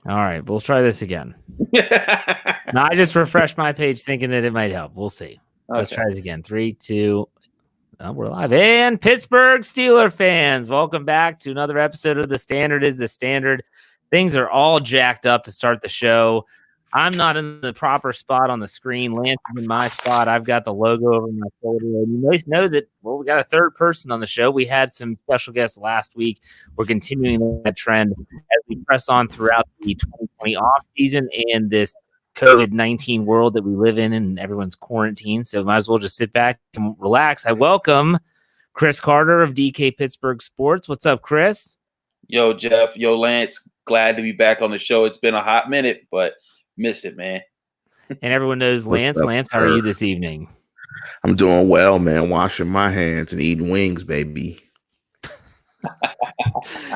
All right, we'll try this again. No, I just refreshed my page thinking that it might help. We'll see. Okay. Let's try this again. 3, 2. Oh, we're live. And Pittsburgh Steelers fans, welcome back to another episode of The Standard is the Standard. Things are all jacked up to start the show. I'm not in the proper spot on the screen. Lance is in my spot. I've got the logo over my shoulder. And you guys know that, well, we got a third person on the show. We had some special guests last week. We're continuing that trend as we press on throughout the 2020 offseason and this COVID-19 world that we live in and everyone's quarantined. So might as well just sit back and relax. I welcome Chris Carter of DK Pittsburgh Sports. What's up, Chris? Yo, Jeff. Yo, Lance. Glad to be back on the show. It's been a hot minute, but missed it, man. And everyone knows Lance. Lance, how are you this evening? I'm doing well, man. Washing my hands and eating wings, baby.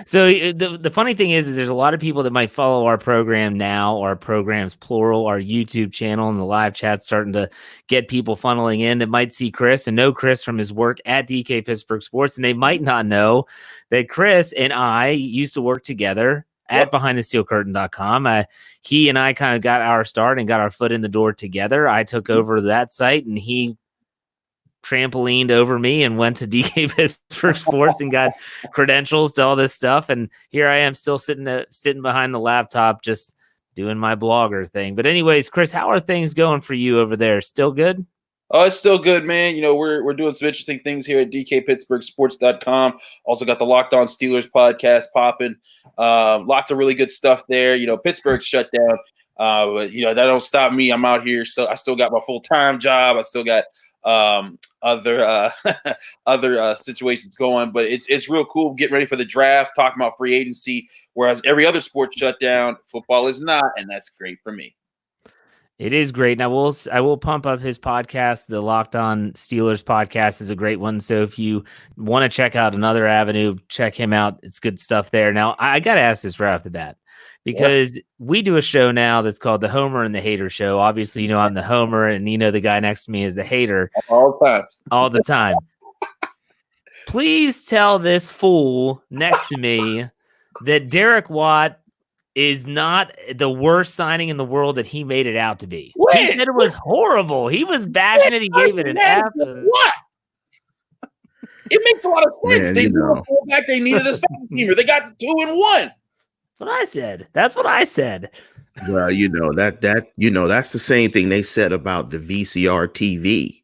So the funny thing is there's a lot of people that might follow our program now, our programs plural, our YouTube channel, and the live chat starting to get people funneling in that might see Chris and know Chris from his work at DK Pittsburgh Sports, and they might not know that Chris and I used to work together at BehindTheSteelCurtain.com. He and I kind of got our start and got our foot in the door together. I took over that site, and he trampolined over me and went to DK Pittsburgh Sports and got credentials to all this stuff. And here I am still sitting behind the laptop, just doing my blogger thing. But anyways, Chris, how are things going for you over there? Still good? Oh, it's still good, man. You know, we're doing some interesting things here at DKPittsburghSports.com. Also got the Locked On Steelers podcast popping. Lots of really good stuff there. You know, Pittsburgh shut down. But, you know, that don't stop me. I'm out here. So I still got my full-time job. I still got other situations going. But it's real cool getting ready for the draft, talking about free agency, whereas every other sport shut down, football is not, and that's great for me. It is great. Now, I will pump up his podcast. The Locked On Steelers podcast is a great one. So if you want to check out another avenue, check him out. It's good stuff there. Now, I got to ask this right off the bat because we do a show now that's called the Homer and the Hater Show. Obviously, you know I'm the Homer, and you know the guy next to me is the hater. All the time. Please tell this fool next to me that Derek Watt is not the worst signing in the world that he made it out to be. He said it was horrible. He was bashing it. He gave it an F. What? It makes a lot of sense. Man, they needed a fullback. They needed a special teamer. They got 2 and 1. That's what I said. Well, that's the same thing they said about the VCR TV.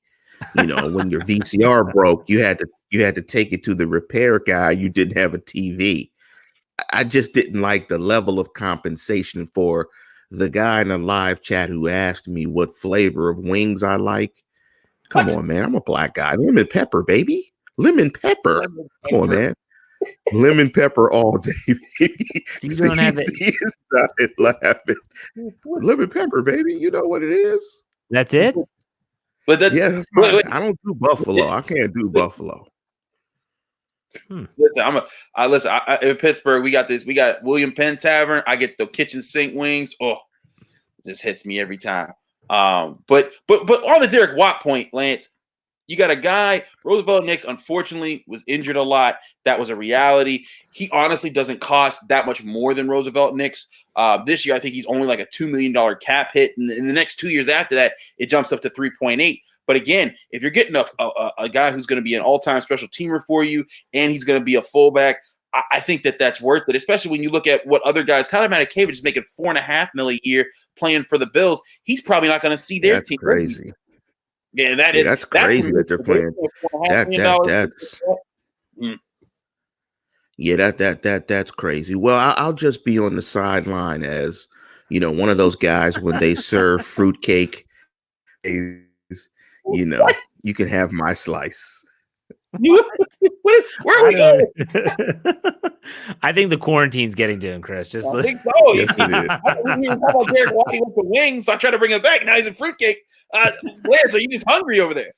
You know, when your VCR broke, you had to take it to the repair guy. You didn't have a TV. I just didn't like the level of compensation for the guy in the live chat who asked me what flavor of wings I like. Come on, man. I'm a black guy. Lemon pepper, baby. Lemon pepper. Come on, man. Lemon pepper all day, baby. You don't have it. He started laughing. Lemon pepper, baby. You know what it is. That's it? But I don't do buffalo. I can't do buffalo. Listen, in Pittsburgh, we got William Penn Tavern. I get the kitchen sink wings. Oh, just hits me every time. But on the Derek Watt point, Lance, you got a guy, Roosevelt Nix, unfortunately, was injured a lot. That was a reality. He honestly doesn't cost that much more than Roosevelt Nix. This year, I think he's only like a $2 million cap hit. And in the next 2 years after that, it jumps up to 3.8. But again, if you're getting a guy who's going to be an all-time special teamer for you and he's going to be a fullback, I think that's worth it, especially when you look at what other guys. Tyler Matakevich is making $4.5 million a year playing for the Bills. He's probably not going to see their team. Crazy. Yeah, that's crazy that they're playing. That's crazy. Well, I'll just be on the sideline as, you know, one of those guys when they serve fruitcake. You know, you can have my slice. Where are we going? I think the quarantine's getting to him, Chris. I think so. Yes, it is. I didn't talk about Derek walking with the wings, so I tried to bring him back. Now he's in fruitcake. Lance, are you just hungry over there?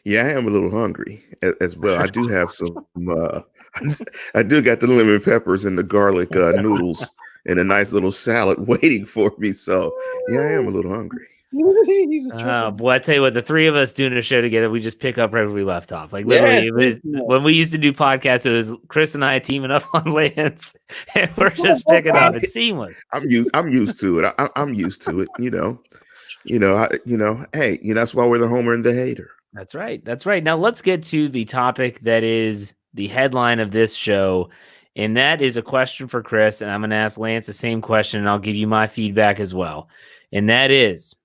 Yeah, I am a little hungry as well. I do have some. I do got the lemon peppers and the garlic noodles and a nice little salad waiting for me. So yeah, I am a little hungry. Boy, I tell you what, the three of us doing a show together, we just pick up right where we left off. Like literally, when we used to do podcasts, it was Chris and I teaming up on Lance, and we're just picking up. It's seamless. I'm used to it. I'm used to it. Hey, that's why we're the homer and the hater. That's right. That's right. Now let's get to the topic that is the headline of this show. And that is a question for Chris. And I'm going to ask Lance the same question, and I'll give you my feedback as well. And that is,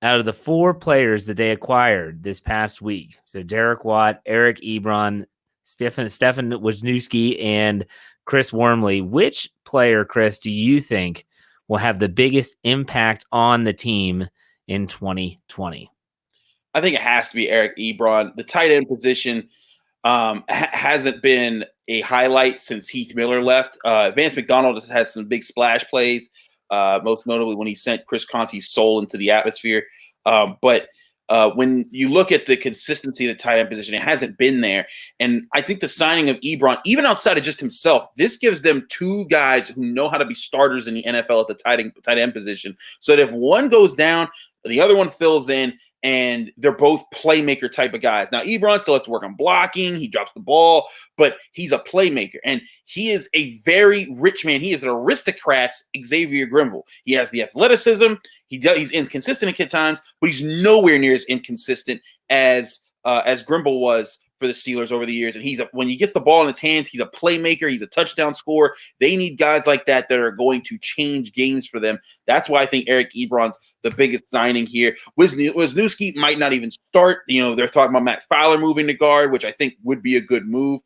out of the four players that they acquired this past week, so Derek Watt, Eric Ebron, Stefan Wisniewski, and Chris Wormley, which player, Chris, do you think will have the biggest impact on the team in 2020? I think it has to be Eric Ebron. The tight end position hasn't been a highlight since Heath Miller left. Vance McDonald has had some big splash plays, most notably when he sent Chris Conte's soul into the atmosphere. But when you look at the consistency of the tight end position, it hasn't been there. And I think the signing of Ebron, even outside of just himself, this gives them two guys who know how to be starters in the NFL at the tight end position. So that if one goes down, the other one fills in, and they're both playmaker type of guys. Now, Ebron still has to work on blocking. He drops the ball, but he's a playmaker, and he is a very rich man. He is an aristocrat's Xavier Grimble. He has the athleticism. He's inconsistent at times, but he's nowhere near as inconsistent as Grimble was for the Steelers over the years. And when he gets the ball in his hands, he's a playmaker. He's a touchdown scorer. They need guys like that are going to change games for them. That's why I think Eric Ebron's the biggest signing here. Wisniewski might not even start. They're talking about Matt Fowler moving to guard, which I think would be a good move.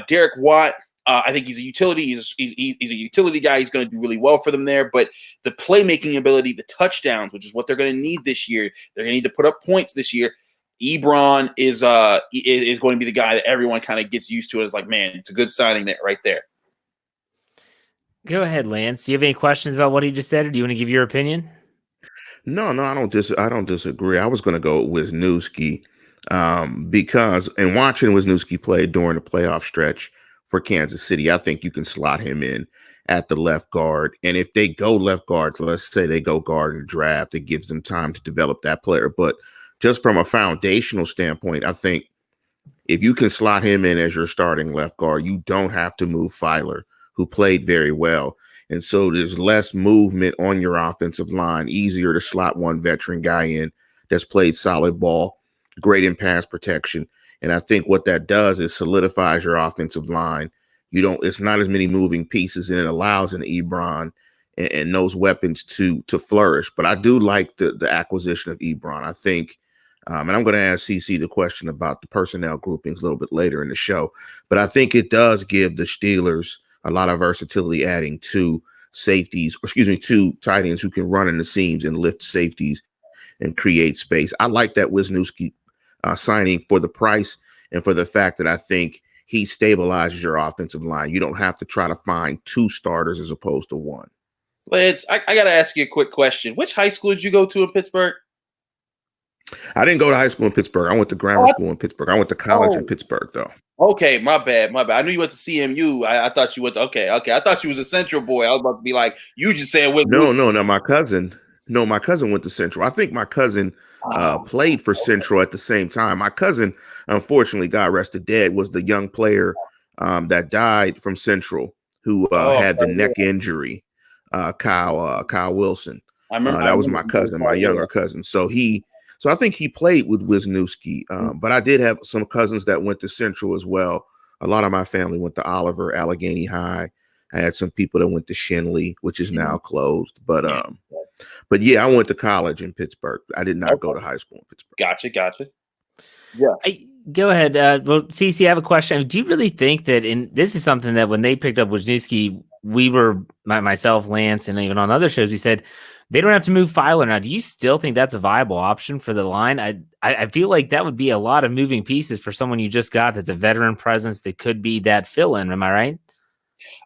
Derek Watt, I think he's a utility. He's a utility guy. He's going to do really well for them there. But the playmaking ability, the touchdowns, which is what they're going to need this year. They're going to need to put up points this year. Ebron is going to be the guy that everyone kind of gets used to. It's like, man, it's a good signing there, right there. Go ahead, Lance. Do you have any questions about what he just said, or do you want to give your opinion? No, I don't disagree. I was going to go with Wisniewski because in watching Wisniewski play during the playoff stretch for Kansas City, I think you can slot him in at the left guard. And if they go left guard, let's say they go guard in the draft, it gives them time to develop that player. But just from a foundational standpoint, I think if you can slot him in as your starting left guard, you don't have to move Fowler, who played very well. And so there's less movement on your offensive line, easier to slot one veteran guy in that's played solid ball, great in pass protection. And I think what that does is solidifies your offensive line. It's not as many moving pieces, and it allows an Ebron and those weapons to flourish. But I do like the acquisition of Ebron. I think, and I'm going to ask CC the question about the personnel groupings a little bit later in the show, but I think it does give the Steelers a lot of versatility, adding two tight ends who can run in the seams and lift safeties and create space. I like that Wisniewski signing for the price and for the fact that I think he stabilizes your offensive line. You don't have to try to find two starters as opposed to one. Lance, I got to ask you a quick question. Which high school did you go to in Pittsburgh? I didn't go to high school in Pittsburgh. I went to grammar school in Pittsburgh. I went to college in Pittsburgh, though. Okay, my bad. I knew you went to CMU. I thought you went to okay. I thought you was a Central boy. I was about to be like, you just saying what? No. My cousin went to Central. I think my cousin played for Central at the same time. My cousin, unfortunately, God rest his dead, was the young player that died from Central who had the neck injury. Kyle Wilson. I remember that was my cousin, my younger cousin. So I think he played with Wisniewski. But I did have some cousins that went to Central as well. A lot of my family went to Oliver, Allegheny High. I had some people that went to Shenley, which is now closed. But yeah, I went to college in Pittsburgh. I did not go to high school in Pittsburgh. Gotcha. Yeah. Go ahead. Well, CC, I have a question. Do you really think that this is something that when they picked up Wisniewski, we were, myself, Lance, and even on other shows, we said they don't have to move Fowler now. Do you still think that's a viable option for the line? I feel like that would be a lot of moving pieces for someone you just got that's a veteran presence that could be that fill-in. Am I right?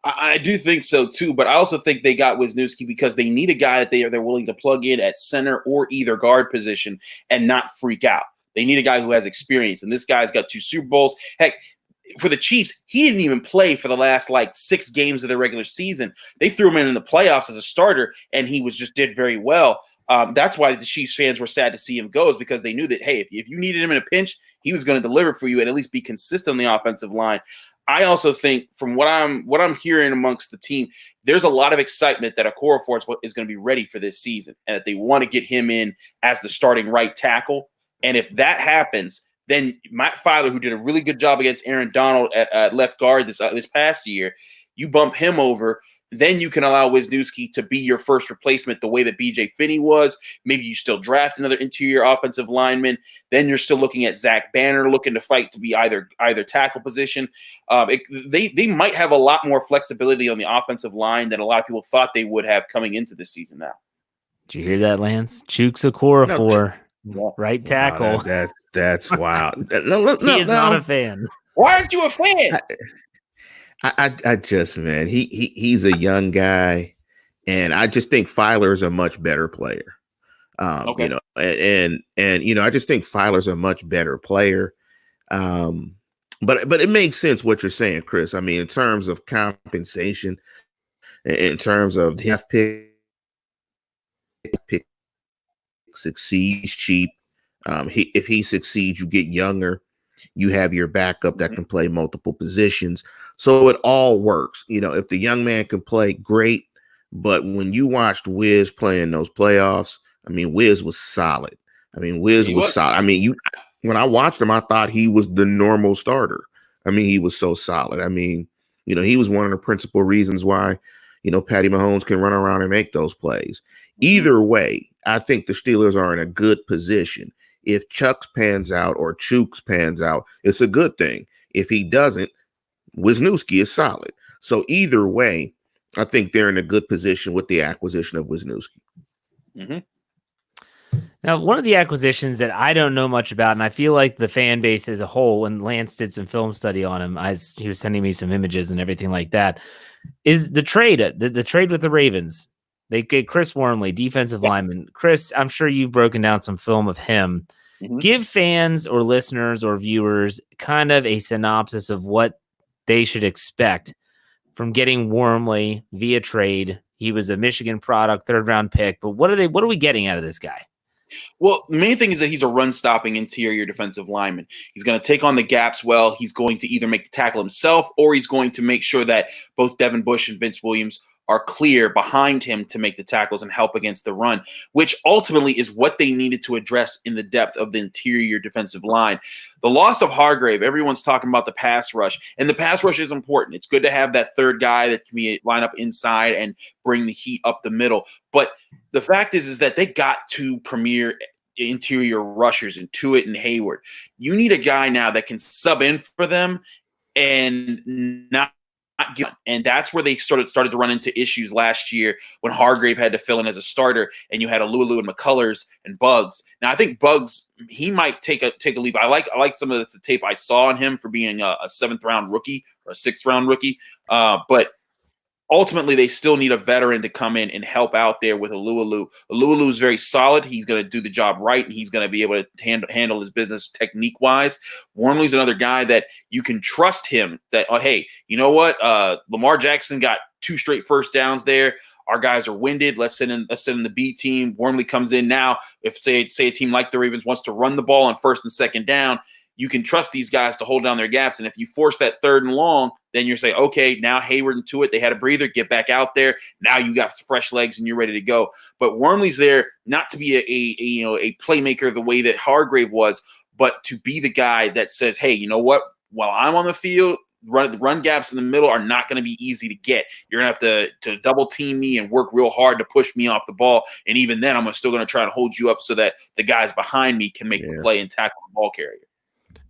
I do think so too, but I also think they got Wisniewski because they need a guy that they're willing to plug in at center or either guard position and not freak out. They need a guy who has experience, and this guy's got 2 Super Bowls. Heck, for the Chiefs, he didn't even play for the last 6 games of the regular season. They threw him in the playoffs as a starter, and he did very well. That's why the Chiefs fans were sad to see him go, is because they knew that, hey, if you needed him in a pinch, he was going to deliver for you and at least be consistent on the offensive line. I also think, from what I'm hearing amongst the team, there's a lot of excitement that Okorafor is going to be ready for this season, and that they want to get him in as the starting right tackle. And if that happens, then Matt Filer, who did a really good job against Aaron Donald at left guard this past year, you bump him over. Then you can allow Wisniewski to be your first replacement the way that B.J. Finney was. Maybe you still draft another interior offensive lineman. Then you're still looking at Zach Banner looking to fight to be either tackle position. They might have a lot more flexibility on the offensive line than a lot of people thought they would have coming into this season now. Did you hear that, Lance? Chooks Okorafor, right tackle. Wow, that's wild. He is not a fan. Why aren't you a fan? I just, man, he's a young guy, and I just think Filer's a much better player. Okay. You know, and you know, I just think Filer's a much better player. But it makes sense what you're saying, Chris. I mean, in terms of compensation, in terms of half pick succeeds cheap. If he succeeds, you get younger. You have your backup that can play multiple positions. So it all works. You know, if the young man can play, great. But when you watched Wiz play in those playoffs, I mean, Wiz was solid. Solid. I mean, when I watched him, I thought he was the normal starter. I mean, he was so solid. I mean, you know, he was one of the principal reasons why, you know, Patty Mahomes can run around and make those plays. Either way, I think the Steelers are in a good position. If Chucks pans out or Chooks pans out, it's a good thing. If he doesn't, Wisniewski is solid. So either way, I think they're in a good position with the acquisition of Wisniewski. Mm-hmm. Now, one of the acquisitions that I don't know much about, and I feel like the fan base as a whole, and Lance did some film study on him, he was sending me some images and everything like that, is the trade, the trade with the Ravens. They get Chris Wormley, defensive lineman. Chris, I'm sure you've broken down some film of him. Mm-hmm. Give fans or listeners or viewers kind of a synopsis of what they should expect from getting Wormley via trade. He was a Michigan product, 3rd-round pick, but what are we getting out of this guy? Well, the main thing is that he's a run-stopping interior defensive lineman. He's going to take on the gaps well. He's going to either make the tackle himself, or he's going to make sure that both Devin Bush and Vince Williams are clear behind him to make the tackles and help against the run, which ultimately is what they needed to address in the depth of the interior defensive line. The loss of Hargrave, everyone's talking about the pass rush, and the pass rush is important. It's good to have that third guy that can be line up inside and bring the heat up the middle. But the fact is that they got two premier interior rushers in Tuitt and Hayward. You need a guy now that can sub in for them and not get, and that's where they started to run into issues last year when Hargrave had to fill in as a starter, and you had Alulu and McCullers and Buggs. Now I think Buggs, he might take a leap. I like some of the tape I saw on him for being a 7th-round rookie or a 6th-round rookie, but ultimately, they still need a veteran to come in and help out there with Alulu. Alulu is very solid. He's going to do the job right, and he's going to be able to handle his business technique-wise. Wormley's another guy that you can trust him that, oh, hey, you know what? Lamar Jackson got 2 straight first downs there. Our guys are winded. Let's send in the B team. Wormley comes in now. If, say a team like the Ravens wants to run the ball on 1st and 2nd down, you can trust these guys to hold down their gaps. And if you force that 3rd and long, then you're saying, okay, now Hayward and Tuitt, they had a breather, get back out there. Now you got fresh legs and you're ready to go. But Wormley's there not to be a playmaker the way that Hargrave was, but to be the guy that says, hey, you know what? While I'm on the field, the run gaps in the middle are not going to be easy to get. You're going to have to double team me and work real hard to push me off the ball. And even then, I'm still going to try to hold you up so that the guys behind me can make the play and tackle the ball carrier.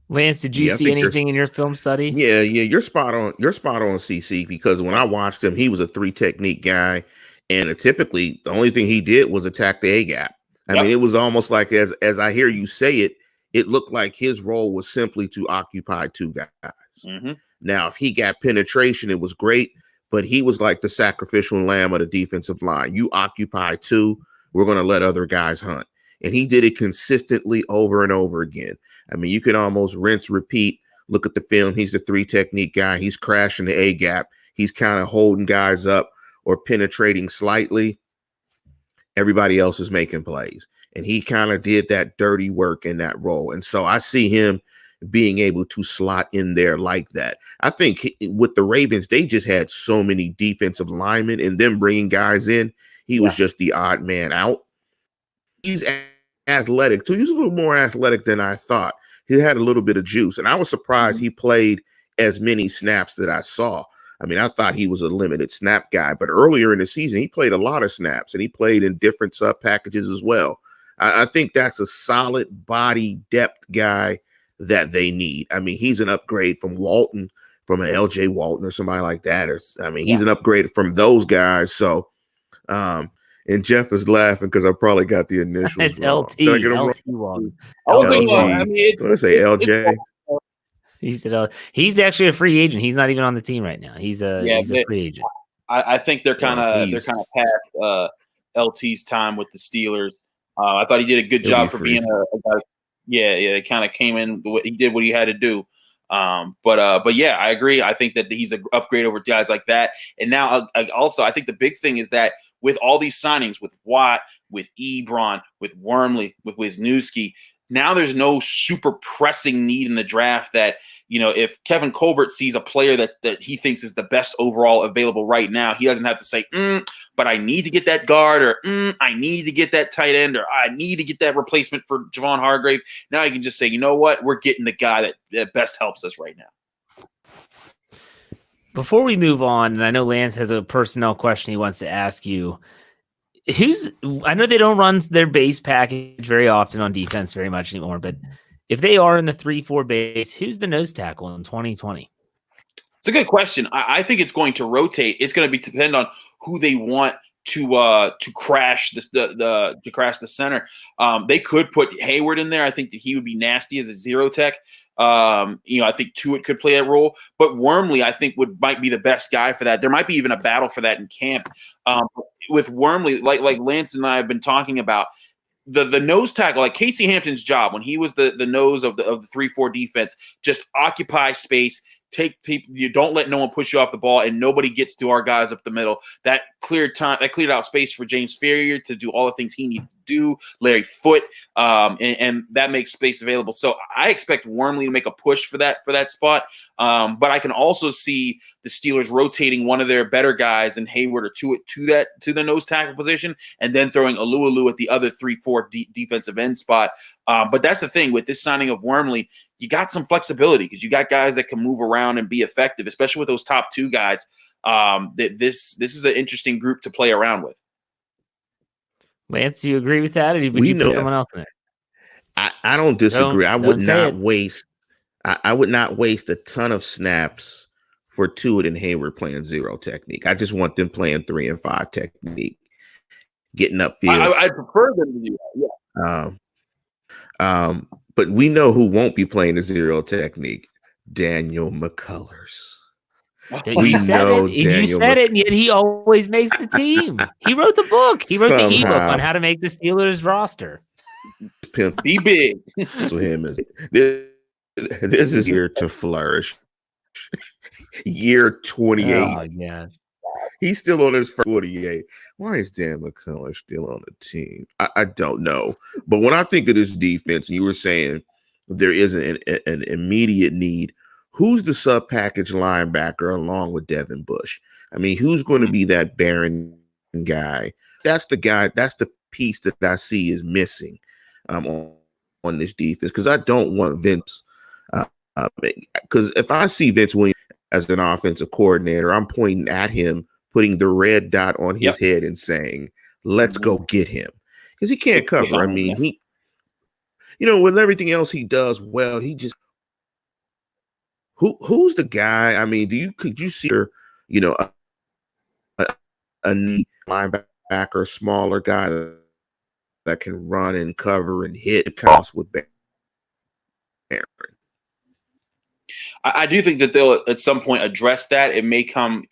Lance, did you see anything in your film study? Yeah, you're spot on. You're spot on, CC, because when I watched him, he was a 3 technique guy, and typically the only thing he did was attack the A gap. I mean, it was almost like as I hear you say it, it looked like his role was simply to occupy 2 guys. Mm-hmm. Now, if he got penetration, it was great, but he was like the sacrificial lamb of the defensive line. You occupy 2, we're going to let other guys hunt. And he did it consistently over and over again. I mean, you can almost rinse, repeat, look at the film. He's the 3 technique guy. He's crashing the A gap. He's kind of holding guys up or penetrating slightly. everybody else is making plays. And he kind of did that dirty work in that role. And so I see him being able to slot in there like that. I think with the Ravens, they just had so many defensive linemen, and them bringing guys in, he was just the odd man out. He's athletic too. He's a little more athletic than I thought. He had a little bit of juice, and I was surprised he played as many snaps that I saw. I mean, I thought he was a limited snap guy, but earlier in the season, he played a lot of snaps, and he played in different sub packages as well. I think that's a solid body depth guy that they need. I mean, he's an upgrade from Walton, from an LJ Walton or somebody like that. Or I mean, he's an upgrade from those guys. So, and Jeff is laughing because I probably got the initials it's wrong. LT. Did I get LT wrong? Walton. LG. I mean, What did I say? LJ. He said, he's actually a free agent. He's not even on the team right now. He's a free agent. I think they're kind of past LT's time with the Steelers. I thought he did a good job for being a guy. Yeah, he kind of came in. He did what he had to do. But yeah, I agree. I think that he's an upgrade over guys like that. And now, also, I think the big thing is that with all these signings, with Watt, with Ebron, with Wormley, with Wisniewski, now there's no super pressing need in the draft that, you know, if Kevin Colbert sees a player that he thinks is the best overall available right now, he doesn't have to say, but I need to get that guard, or I need to get that tight end, or I need to get that replacement for Javon Hargrave. Now you can just say, you know what? We're getting the guy that best helps us right now. Before we move on, and I know Lance has a personnel question he wants to ask you. I know they don't run their base package very often on defense very much anymore, but if they are in the 3-4 base, who's the nose tackle in 2020? It's a good question. I think it's going to rotate. It's going to depend on who they want to crash the center. They could put Hayward in there. I think that he would be nasty as a zero tech. I think Tuitt could play that role, but Wormley, I think, might be the best guy for that. There might be even a battle for that in camp. With Wormley, like Lance and I have been talking about, the nose tackle, like Casey Hampton's job when he was the nose of the 3-4 defense, just occupy space. Take people, you don't let no one push you off the ball, and nobody gets to our guys up the middle. That cleared out space for James Ferrier to do all the things he needs to do, Larry Foote, and that makes space available. So I expect Wormley to make a push for that spot. But I can also see the Steelers rotating one of their better guys in Hayward or Tuitt to the nose tackle position, and then throwing Alualu at the other 3-4 defensive end spot. But that's the thing with this signing of Wormley. You got some flexibility because you got guys that can move around and be effective, especially with those top two guys. This is an interesting group to play around with. Lance, do you agree with that, or would you put someone else in there? I don't disagree. I would not waste a ton of snaps for Tuitt and Hayward playing zero technique. I just want them playing 3 and 5 technique, getting upfield. I prefer them to do that. Yeah. But we know who won't be playing the zero technique. Daniel McCullers. You said it, and yet he always makes the team. He wrote the book. He wrote the ebook on how to make the Steelers roster. Be big. So this is year to flourish. Year 28. Oh, yeah. He's still on his first 48. Why is Dan McCullers still on the team? I don't know. But when I think of this defense, and you were saying there isn't an immediate need, who's the sub-package linebacker along with Devin Bush? I mean, who's going to be that Barron guy? That's the guy. That's the piece that I see is missing on this defense, because I don't want Vince. Because if I see Vince Williams as an offensive coordinator, I'm pointing at him, putting the red dot on his head and saying, let's go get him. Because he can't cover. I mean, he, with everything else he does well, he just, who's the guy? I mean, could you see, a neat linebacker, smaller guy that can run and cover and hit costs with Barron? I do think that they'll at some point address that. It may come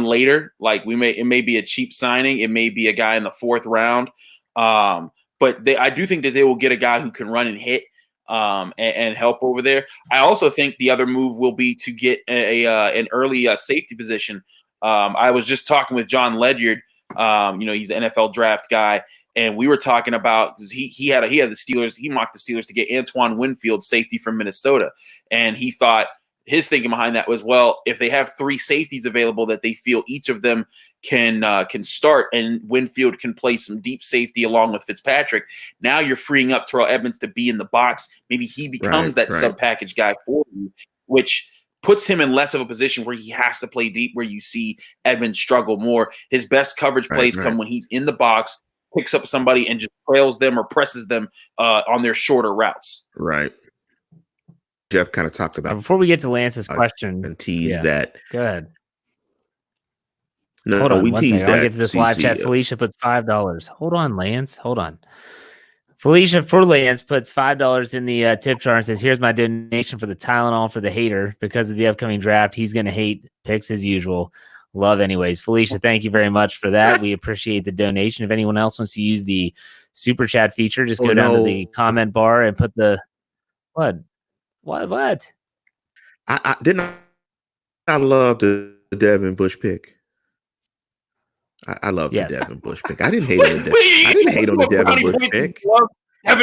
later. Like it may be a cheap signing. It may be a guy in the 4th round. But I do think that they will get a guy who can run and hit and help over there. I also think the other move will be to get an early safety position. I was just talking with John Ledyard He's an NFL draft guy. And we were talking about he had the Steelers. He mocked the Steelers to get Antoine Winfield, safety from Minnesota, and he thought his thinking behind that was, well, if they have 3 safeties available that they feel each of them can start, and Winfield can play some deep safety along with Fitzpatrick, now you're freeing up Terrell Edmunds to be in the box. Maybe he becomes that sub package guy for you, which puts him in less of a position where he has to play deep, where you see Edmunds struggle more. His best coverage plays come when he's in the box, picks up somebody and just trails them or presses them on their shorter routes. Right. Jeff kind of talked about before we get to Lance's question and teased that. Go ahead. No, hold on, we teased that. I'll get to this live chat. Felicia puts $5. Hold on, Lance. Hold on. Felicia for Lance puts $5 in the tip jar and says, "Here's my donation for the Tylenol for the hater because of the upcoming draft. He's going to hate picks as usual. Love anyways." Felicia, thank you very much for that. We appreciate the donation. If anyone else wants to use the super chat feature, just go down to the comment bar and put the What? I didn't. I love the Devin Bush pick. I love the Devin Bush pick. I didn't hate on the I didn't hate on the Devin Bush pick. I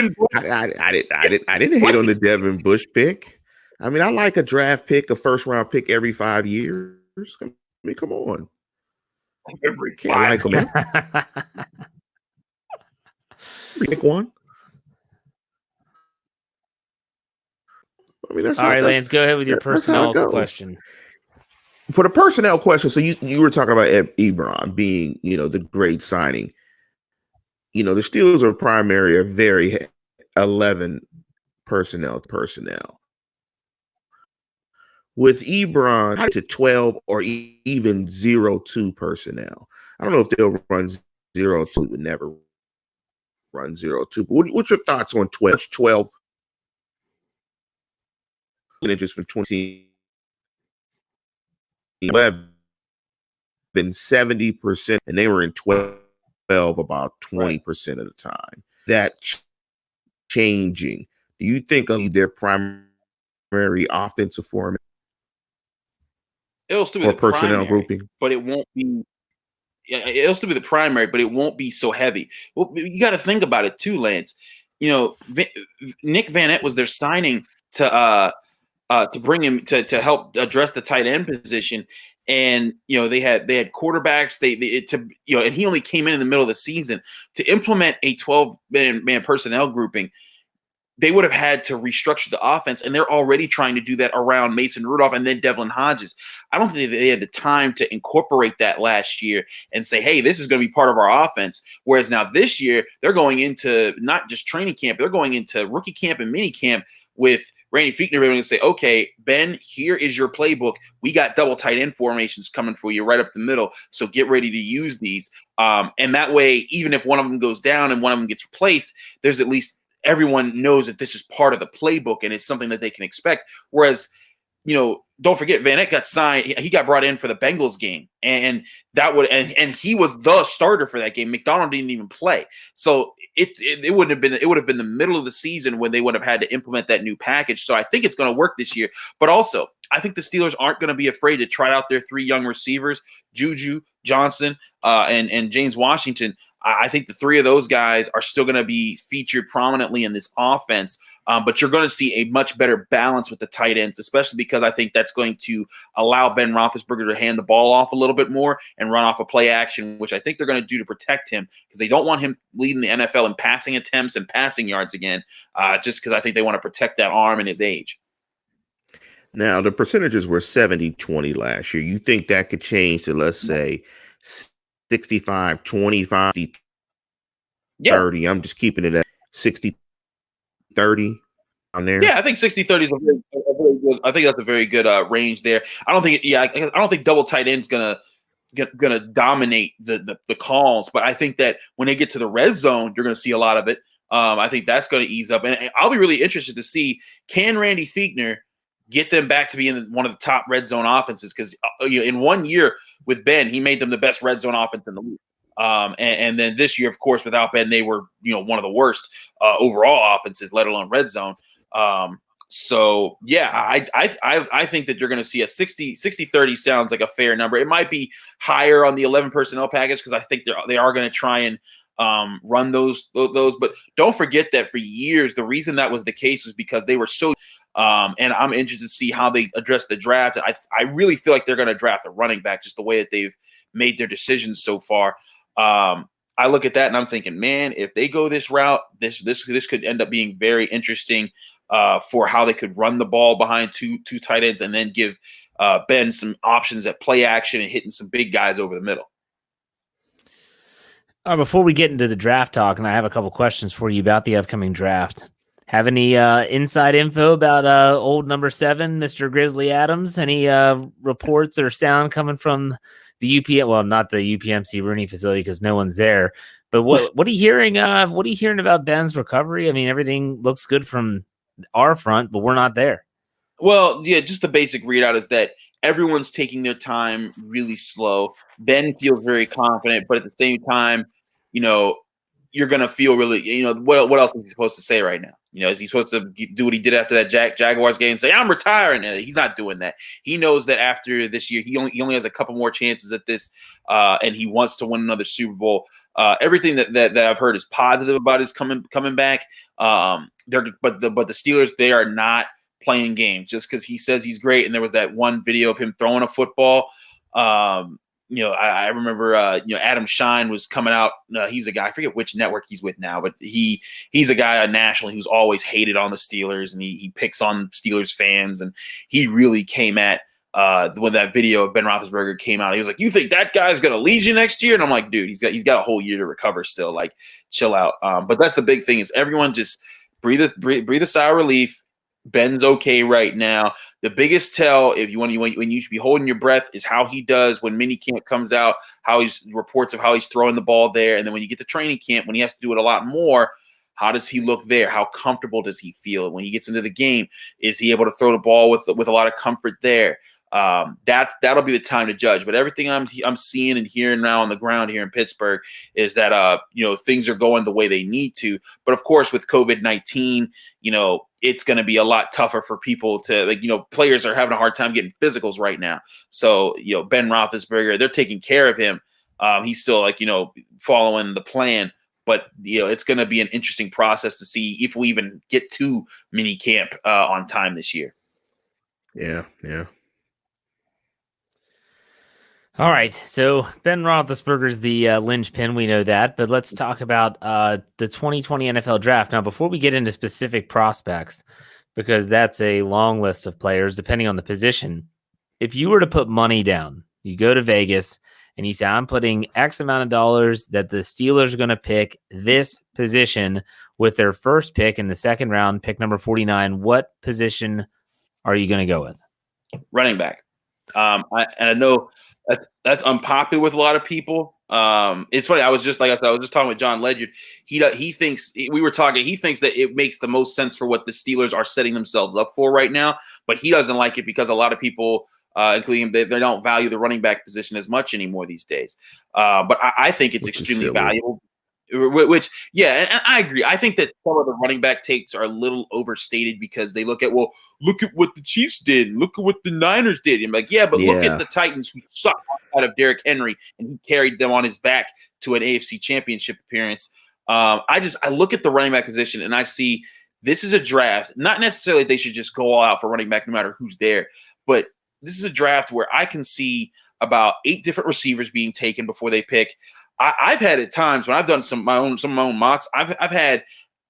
didn't hate on the Devin Bush pick. I mean, I like a draft pick, a first round pick every 5 years. I mean, come on. Every Can't like him. Pick one. I mean, that's all right, Lance. Go ahead with your personnel question. For the personnel question, so you were talking about Ebron being, the great signing. The Steelers are primary a very 11 personnel. With Ebron to 12 or even 0-2 personnel. I don't know if they'll run 0-2. Would never run 0-2. But what's your thoughts on 12? Just from 2011, been 70%, and they were in 12 about 20% of the time. That changing. Do you think their primary offensive format? It'll still be the personnel grouping, but it won't be. It'll still be the primary, but it won't be so heavy. Well, you got to think about it too, Lance. Nick Van Etten was their signing to bring him to help address the tight end position, and they had quarterbacks. And he only came in the middle of the season to implement a 12-man personnel grouping. They would have had to restructure the offense, and they're already trying to do that around Mason Rudolph and then Devlin Hodges. I don't think they had the time to incorporate that last year and say, hey, this is going to be part of our offense. Whereas now this year, they're going into not just training camp, they're going into rookie camp and mini camp with Randy Fichtner going to say, okay, Ben, here is your playbook. We got double tight end formations coming for you right up the middle, so get ready to use these. And that way, even if one of them goes down and one of them gets replaced, there's at least everyone knows that this is part of the playbook and it's something that they can expect. Whereas, don't forget, Van Etten got signed. He got brought in for the Bengals game, and and he was the starter for that game. McDonald didn't even play, so it would have been the middle of the season when they would have had to implement that new package. So I think it's going to work this year. But also, I think the Steelers aren't going to be afraid to try out their 3 young receivers, Juju, Johnson, and James Washington. I think the 3 of those guys are still going to be featured prominently in this offense, but you're going to see a much better balance with the tight ends, especially because I think that's going to allow Ben Roethlisberger to hand the ball off a little bit more and run off a play action, which I think they're going to do to protect him because they don't want him leading the NFL in passing attempts and passing yards again, just because I think they want to protect that arm and his age. Now, the percentages were 70-20 last year. You think that could change to, let's say, 65, 25, 30. I'm just keeping it at 60, 30 on there. Yeah, I think 60-30 is a very good. I think that's a very good range there. I don't think. I don't think double tight end's gonna dominate the calls, but I think that when they get to the red zone, you're gonna see a lot of it. I think that's going to ease up, and I'll be really interested to see, can Randy Fichtner get them back to being one of the top red zone offenses? Because in 1 year with Ben, he made them the best red zone offense in the league. And then this year, of course, without Ben, they were one of the worst overall offenses, let alone red zone. So yeah, I think that you're going to see a 60-30 sounds like a fair number. It might be higher on the 11 personnel package because I think they are going to try and run those. But don't forget that for years the reason that was the case was because they were so. And I'm interested to see how they address the draft. I really feel like they're going to draft a running back just the way that they've made their decisions so far. I look at that and I'm thinking, man, if they go this route, this could end up being very interesting for how they could run the ball behind two tight ends and then give Ben some options at play action and hitting some big guys over the middle. Before we get into the draft talk, and I have a couple questions for you about the upcoming draft. Have any inside info about old number 7, Mr. Grizzly Adams? Any reports or sound coming from the UPM? Well, not the UPMC Rooney facility because no one's there. But what are you hearing? What are you hearing about Ben's recovery? I mean, everything looks good from our front, but we're not there. Well, yeah, just the basic readout is that everyone's taking their time really slow. Ben feels very confident, but at the same time, you're going to feel really, what else is he supposed to say right now? Is he supposed to do what he did after that Jaguars game and say, I'm retiring? And he's not doing that. He knows that after this year, he only has a couple more chances at this, and he wants to win another Super Bowl. Everything that I've heard is positive about his coming back. But the Steelers, they are not playing games just because he says he's great. And there was that one video of him throwing a football. I remember, Adam Shine was coming out. He's a guy, I forget which network he's with now, but he's a guy nationally who's always hated on the Steelers, and he picks on Steelers fans. And he really came at when that video of Ben Roethlisberger came out. He was like, "You think that guy's going to lead you next year?" And I'm like, dude, he's got a whole year to recover still. Like, chill out. But that's the big thing is everyone just breathe a sigh of relief. Ben's okay right now. The biggest tell, when you should be holding your breath, is how he does when minicamp comes out. How he's reports of how he's throwing the ball there, and then when you get to training camp, when he has to do it a lot more, how does he look there? How comfortable does he feel when he gets into the game? Is he able to throw the ball with a lot of comfort there? That'll be the time to judge. But everything I'm seeing and hearing now on the ground here in Pittsburgh is that things are going the way they need to. But of course, with COVID-19, it's going to be a lot tougher for people to players are having a hard time getting physicals right now. So Ben Roethlisberger, they're taking care of him. He's still following the plan. But it's going to be an interesting process to see if we even get to mini camp on time this year. Yeah. All right, so Ben Roethlisberger's the linchpin, we know that, but let's talk about the 2020 NFL Draft. Now, before we get into specific prospects, because that's a long list of players, depending on the position, if you were to put money down, you go to Vegas and you say, I'm putting X amount of dollars that the Steelers are going to pick this position with their first pick in the second round, pick number 49, what position are you going to go with? Running back. I know that's unpopular with a lot of people. It's funny. I was just talking with John Ledyard. He thinks he thinks that it makes the most sense for what the Steelers are setting themselves up for right now, but he doesn't like it because a lot of people, including they don't value the running back position as much anymore these days. But I think it's extremely valuable. And I agree. I think that some of the running back takes are a little overstated because they look at what the Chiefs did, look at what the Niners did. And look at the Titans who sucked out of Derrick Henry and he carried them on his back to an AFC Championship appearance. I look at the running back position and I see this is a draft. Not necessarily they should just go all out for running back no matter who's there, but this is a draft where I can see about 8 different receivers being taken before they pick. I've had at times when I've done some of my own mocks, I've had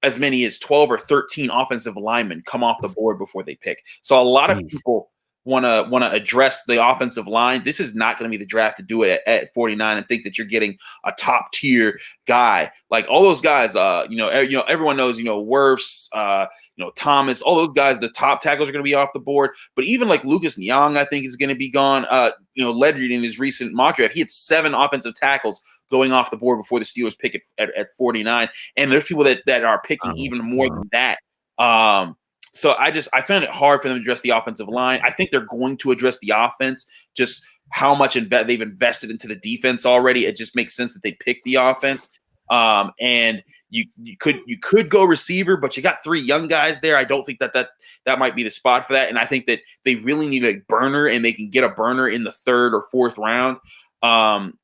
as many as 12 or 13 offensive linemen come off the board before they pick. So a lot of people want to address the offensive line. This is not going to be the draft to do it at 49 and think that you're getting a top tier guy. Like all those guys, everyone knows, Wirfs, Thomas, all those guys, the top tackles are going to be off the board. But even like Lucas Nyong, I think is going to be gone. Ledyard in his recent mock draft, he had 7 offensive tackles going off the board before the Steelers pick at 49. And there's people that are picking even more than that. So I found it hard for them to address the offensive line. I think they're going to address the offense, just how much they've invested into the defense already. It just makes sense that they pick the offense. And You could go receiver, but you got 3 young guys there. I don't think that might be the spot for that. And I think that they really need a burner, and they can get a burner in the 3rd or 4th round.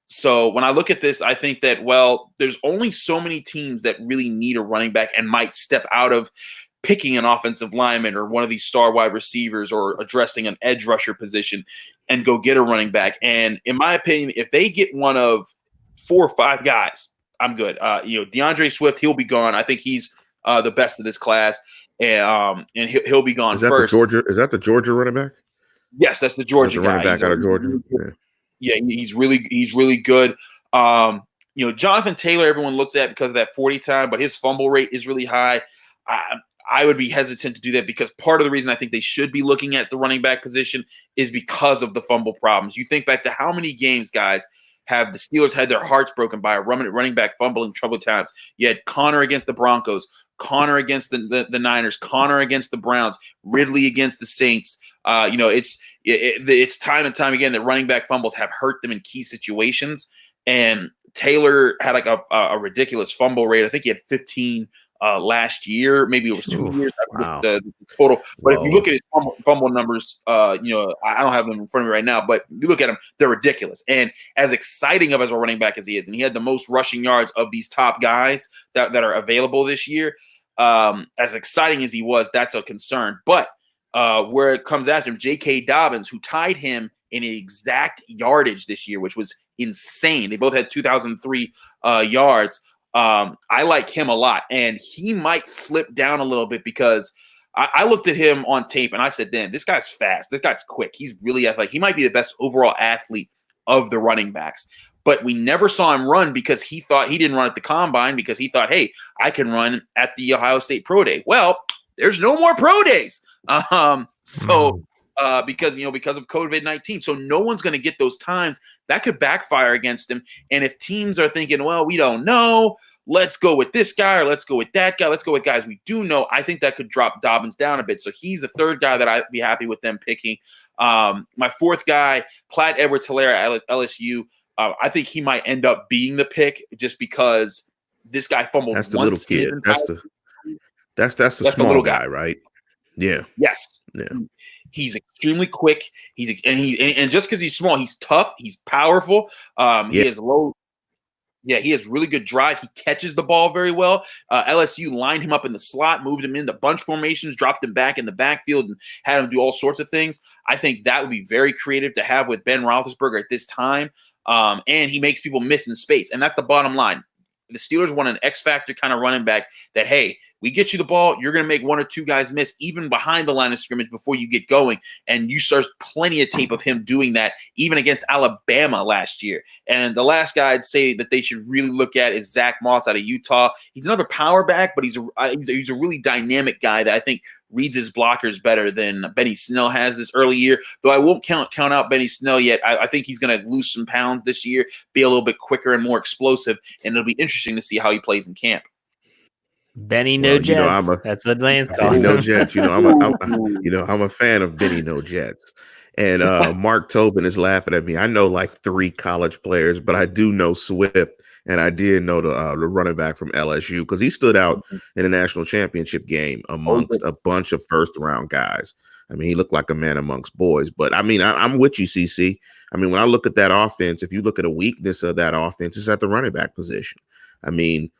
So when I look at this, I think that, well, there's only so many teams that really need a running back and might step out of picking an offensive lineman or one of these star wide receivers or addressing an edge rusher position and go get a running back. And in my opinion, if they get one of 4 or 5 guys, I'm good. DeAndre Swift, he'll be gone. I think he's the best of this class, and he'll be gone first. Is that the Georgia running back? Yes, that's the Georgia guy. Running back out of Georgia. Yeah, he's really good. Jonathan Taylor, everyone looks at because of that 40 time, but his fumble rate is really high. I would be hesitant to do that because part of the reason I think they should be looking at the running back position is because of the fumble problems. You think back to how many games, guys, have the Steelers had their hearts broken by a running back fumbling trouble times. You had Connor against the Broncos, Connor against the Niners, Connor against the Browns, Ridley against the Saints. It's time and time again that running back fumbles have hurt them in key situations. And Taylor had like a ridiculous fumble rate. I think he had 15 last year. Maybe it was 2 years. Wow. The total. But if you look at his fumble numbers, I don't have them in front of me right now, but you look at them, they're ridiculous. And as exciting of as a running back as he is, and he had the most rushing yards of these top guys that are available this year, as exciting as he was, that's a concern. But where it comes after him, J.K. Dobbins, who tied him in exact yardage this year, which was insane. They both had 2,003 yards. I like him a lot, and he might slip down a little bit because I looked at him on tape and I said, damn, this guy's fast. This guy's quick. He's really athletic. He might be the best overall athlete of the running backs. But we never saw him run because he thought he didn't run at the combine because he thought, hey, I can run at the Ohio State Pro Day. Well, there's no more pro days. Because of COVID-19. So no one's going to get those times. That could backfire against him. And if teams are thinking, well, we don't know, let's go with this guy or let's go with that guy, let's go with guys we do know, I think that could drop Dobbins down a bit. So he's the 3rd guy that I'd be happy with them picking. My 4th guy, Clyde Edwards-Helaire at LSU. I think he might end up being the pick just because this guy fumbled. That's the little kid. That's the small little guy, right? Yeah. Yes. Yeah. He's extremely quick. And just because he's small, he's tough. He's powerful. He has low. Yeah, he has really good drive. He catches the ball very well. LSU lined him up in the slot, moved him into bunch formations, dropped him back in the backfield, and had him do all sorts of things. I think that would be very creative to have with Ben Roethlisberger at this time. And he makes people miss in space. And that's the bottom line. The Steelers want an X-factor kind of running back that, hey, we get you the ball, you're going to make 1 or 2 guys miss even behind the line of scrimmage before you get going. And you saw plenty of tape of him doing that even against Alabama last year. And the last guy I'd say that they should really look at is Zach Moss out of Utah. He's another power back, but he's a really dynamic guy that I think reads his blockers better than Benny Snell has this early year. Though I won't count out Benny Snell yet. I think he's going to lose some pounds this year, be a little bit quicker and more explosive, and it'll be interesting to see how he plays in camp. Benny No Jets. That's what Lance calls him. No Jets. I'm a fan of Benny No Jets. And Mark Tobin is laughing at me. I know like 3 college players, but I do know Swift, and I did know the running back from LSU because he stood out in the national championship game amongst a bunch of first-round guys. I mean, he looked like a man amongst boys. But, I mean, I'm with you, CC. I mean, when I look at that offense, if you look at a weakness of that offense, it's at the running back position. I mean,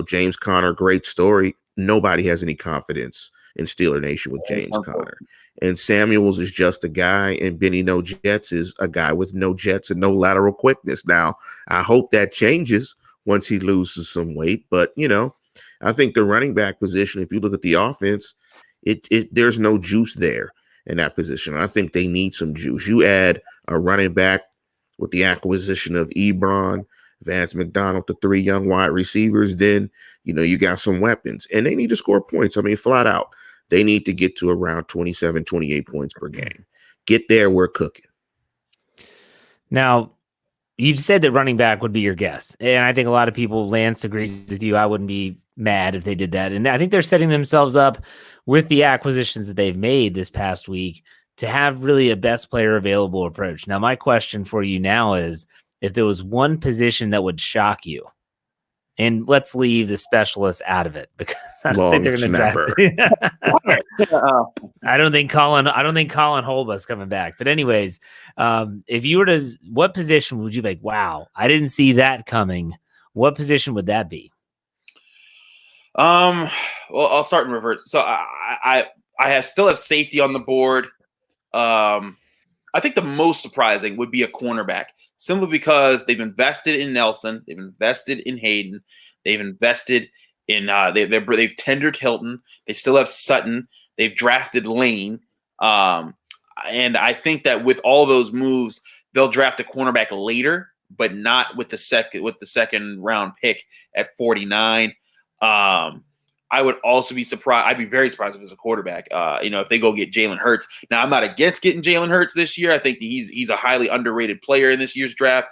James Conner, great story. Nobody has any confidence in Steeler Nation with James Conner. And Samuels is just a guy, and Benny No Jets is a guy with no jets and no lateral quickness. Now, I hope that changes once he loses some weight. But, I think the running back position, if you look at the offense, there's no juice there in that position. I think they need some juice. You add a running back with the acquisition of Ebron, Vance McDonald, the 3 young wide receivers, then, you got some weapons. And they need to score points. I mean, flat out. They need to get to around 27, 28 points per game. Get there, we're cooking. Now, you said that running back would be your guess. And I think a lot of people, Lance agrees with you. I wouldn't be mad if they did that. And I think they're setting themselves up with the acquisitions that they've made this past week to have really a best player available approach. Now, my question for you now is, if there was one position that would shock you, And let's leave the specialists out of it because I don't think they're going to draft it. I don't think Colin Holba's coming back. But anyways, if you were to, what position would you be like, wow, I didn't see that coming? What position would that be? Well, I'll start in reverse. So I still have safety on the board. I think the most surprising would be a cornerback, simply because they've invested in Nelson, they've invested in Hayden, they've invested in they've tendered Hilton, they still have Sutton, they've drafted Lane, and I think that with all those moves, they'll draft a cornerback later, but not with the second round pick at 49. I would also be surprised. I'd be very surprised if it's a quarterback. If they go get Jalen Hurts. Now, I'm not against getting Jalen Hurts this year. I think he's a highly underrated player in this year's draft.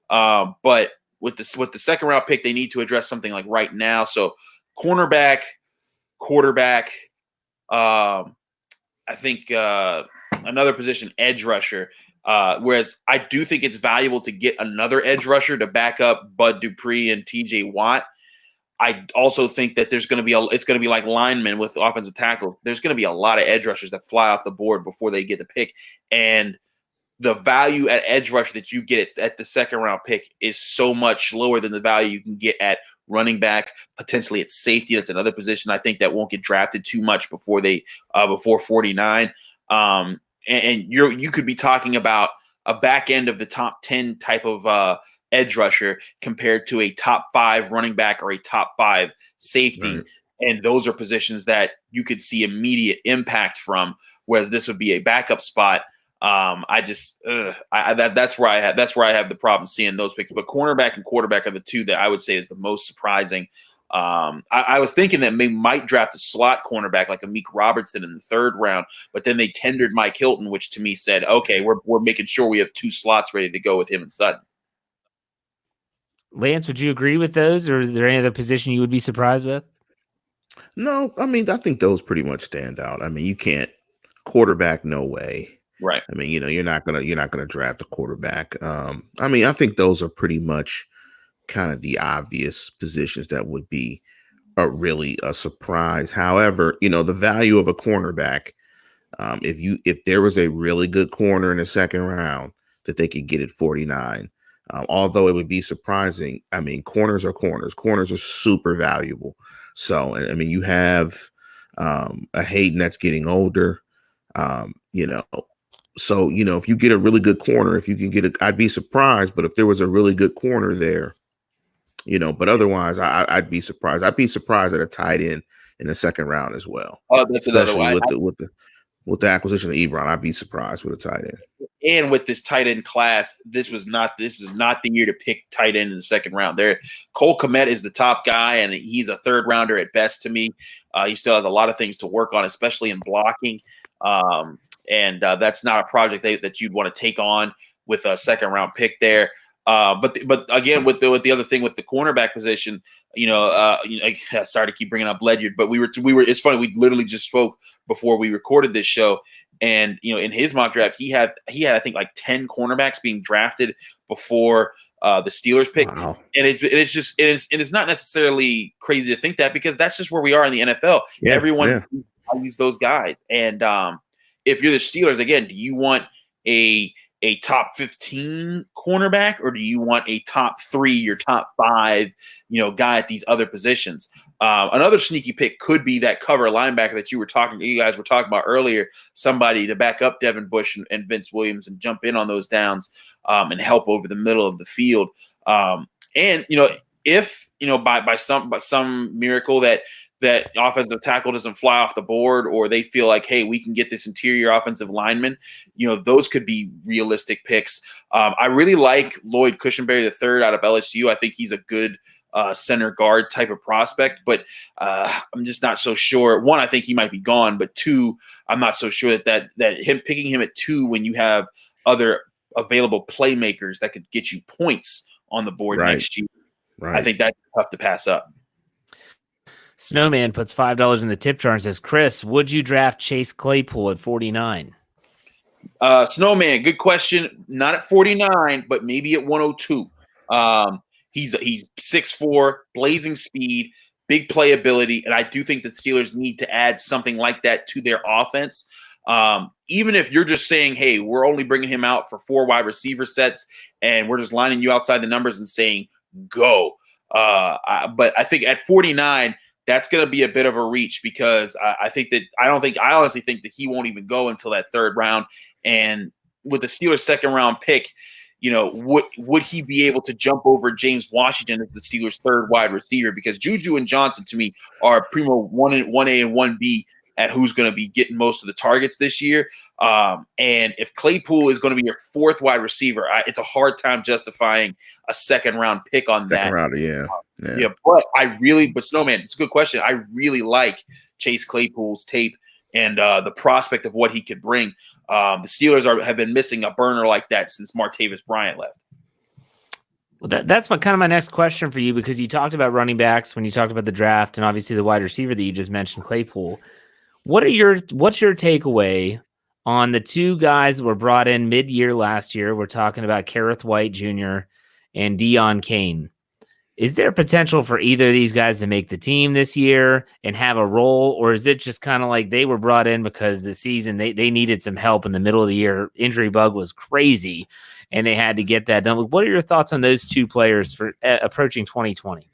But with the second round pick, they need to address something like right now. So, cornerback, quarterback. I think another position, edge rusher. Whereas I do think it's valuable to get another edge rusher to back up Bud Dupree and T.J. Watt. I also think that it's going to be like linemen with offensive tackle. There's going to be a lot of edge rushers that fly off the board before they get the pick. And the value at edge rusher that you get at the second round pick is so much lower than the value you can get at running back, potentially at safety. That's another position I think that won't get drafted too much before 49. And you could be talking about a back end of the top 10 type of edge rusher compared to a top 5 running back or a top 5 safety. Right. And those are positions that you could see immediate impact from, whereas this would be a backup spot. That's where I have the problem seeing those picks. But cornerback and quarterback are the two that I would say is the most surprising. I was thinking that they might draft a slot cornerback like Amik Robertson in the 3rd round, but then they tendered Mike Hilton, which to me said, okay, we're making sure we have 2 slots ready to go with him and Sutton. Lance, would you agree with those, or is there any other position you would be surprised with? No, I mean, I think those pretty much stand out. I mean, you can't quarterback, no way. Right. I mean, you're not gonna draft a quarterback. I mean, I think those are pretty much kind of the obvious positions that would be really a surprise. However, the value of a cornerback, if there was a really good corner in the second round that they could get at 49. Although it would be surprising, I mean, corners are corners. Corners are super valuable. So, I mean, you have a Hayden that's getting older, So, if you get a really good corner, if you can get I'd be surprised. But if there was a really good corner there, but otherwise, I'd be surprised. I'd be surprised at a tight end in the second round as well. Oh, that's another one. With the acquisition of Ebron, I'd be surprised with a tight end. And with this tight end class, this is not the year to pick tight end in the second round. Cole Kmet is the top guy, and he's a 3rd rounder at best to me. He still has a lot of things to work on, especially in blocking. And that's not a project that you'd want to take on with a second round pick there. But again, with the other thing with the cornerback position, sorry to keep bringing up Ledyard, but we were. It's funny. We literally just spoke before we recorded this show, and in his mock draft, he had I think like 10 cornerbacks being drafted before the Steelers pick. Wow. And it's not necessarily crazy to think that, because that's just where we are in the NFL. Yeah, everyone values those guys, and if you're the Steelers, again, do you want a top 15 cornerback, or do you want a top 3 or top 5, guy at these other positions? Another sneaky pick could be that cover linebacker that you guys were talking about earlier, somebody to back up Devin Bush and Vince Williams and jump in on those downs and help over the middle of the field. If by some miracle that offensive tackle doesn't fly off the board, or they feel like, hey, we can get this interior offensive lineman, those could be realistic picks. I really like Lloyd Cushenberry III out of LSU. I think he's a good center guard type of prospect, but I'm just not so sure. 1, I think he might be gone, but 2, I'm not so sure that him picking him at 2 when you have other available playmakers that could get you points on the board next year. Right. I think that's tough to pass up. Snowman puts $5 in the tip jar and says, Chris, would you draft Chase Claypool at 49? Snowman, good question. Not at 49, but maybe at 102. He's 6'4", blazing speed, big playability, and I do think the Steelers need to add something like that to their offense. Even if you're just saying, hey, we're only bringing him out for 4 wide receiver sets and we're just lining you outside the numbers and saying, go. But I think at 49, that's going to be a bit of a reach because I honestly think that he won't even go until that 3rd round. And with the Steelers' 2nd round pick, would he be able to jump over James Washington as the Steelers' 3rd wide receiver? Because Juju and Johnson, to me, are primo 1A and 1B at who's going to be getting most of the targets this year. And if Claypool is going to be your 4th wide receiver, it's a hard time justifying a 2nd round pick on that. 2nd rounder, yeah. But Snowman, it's a good question. I really like Chase Claypool's tape and the prospect of what he could bring. The Steelers have been missing a burner like that since Martavis Bryant left. Well, that's kind of my next question for you, because you talked about running backs when you talked about the draft and obviously the wide receiver that you just mentioned, Claypool. What's your takeaway on the 2 guys that were brought in mid-year last year? We're talking about Kareth White Jr. and Deon Cain. Is there potential for either of these guys to make the team this year and have a role, or is it just kind of like they were brought in because the season they needed some help in the middle of the year? Injury bug was crazy, and they had to get that done. What are your thoughts on those 2 players for approaching 2020?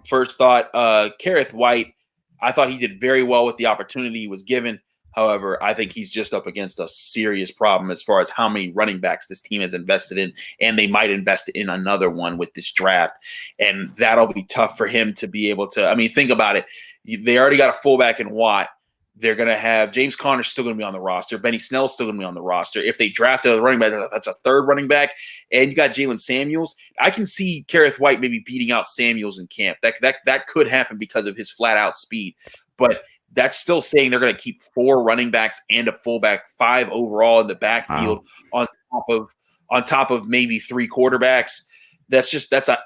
First thought, Kareth White, I thought he did very well with the opportunity he was given. However, I think he's just up against a serious problem as far as how many running backs this team has invested in, and they might invest in another one with this draft. And that'll be tough for him to be able to – I mean, think about it. They already got a fullback in Watt. They're going to have James Conner's still going to be on the roster. Benny Snell's still going to be on the roster. If they draft a running back, that's a 3rd running back. And you got Jalen Samuels. I can see Kareth White maybe beating out Samuels in camp. That could happen because of his flat-out speed. But that's still saying they're going to keep 4 running backs and a fullback, 5 overall in the backfield on top of maybe 3 quarterbacks. That's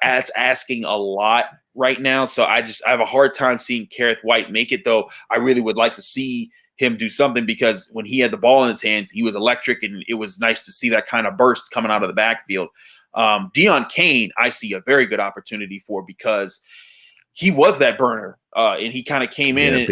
asking a lot right now. So I have a hard time seeing Kareth White make it, though. I really would like to see him do something, because when he had the ball in his hands, he was electric, and it was nice to see that kind of burst coming out of the backfield. Deon Cain, I see a very good opportunity for, because he was that burner, and he kind of came in and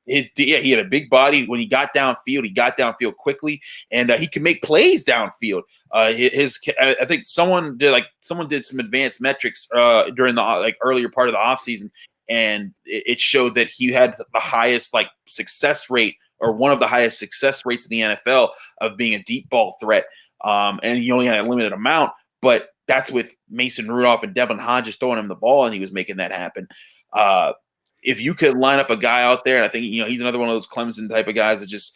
he had a big body. When he got downfield quickly, and he can make plays downfield. I think someone did some advanced metrics during the earlier part of the offseason, and it showed that he had the highest success rate, or one of the highest success rates in the NFL of being a deep ball threat. And he only had a limited amount, but that's with Mason Rudolph and Devin Hodges throwing him the ball, and he was making that happen. If you could line up a guy out there, and I think he's another one of those Clemson type of guys that just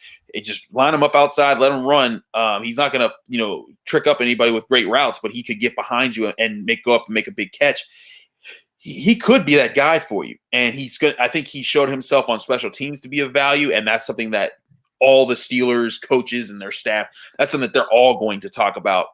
line him up outside, let him run. He's not going to trick up anybody with great routes, but he could get behind you and go up and make a big catch. He could be that guy for you, and I think he showed himself on special teams to be of value, and that's something that all the Steelers coaches and their staff, that's something that they're all going to talk about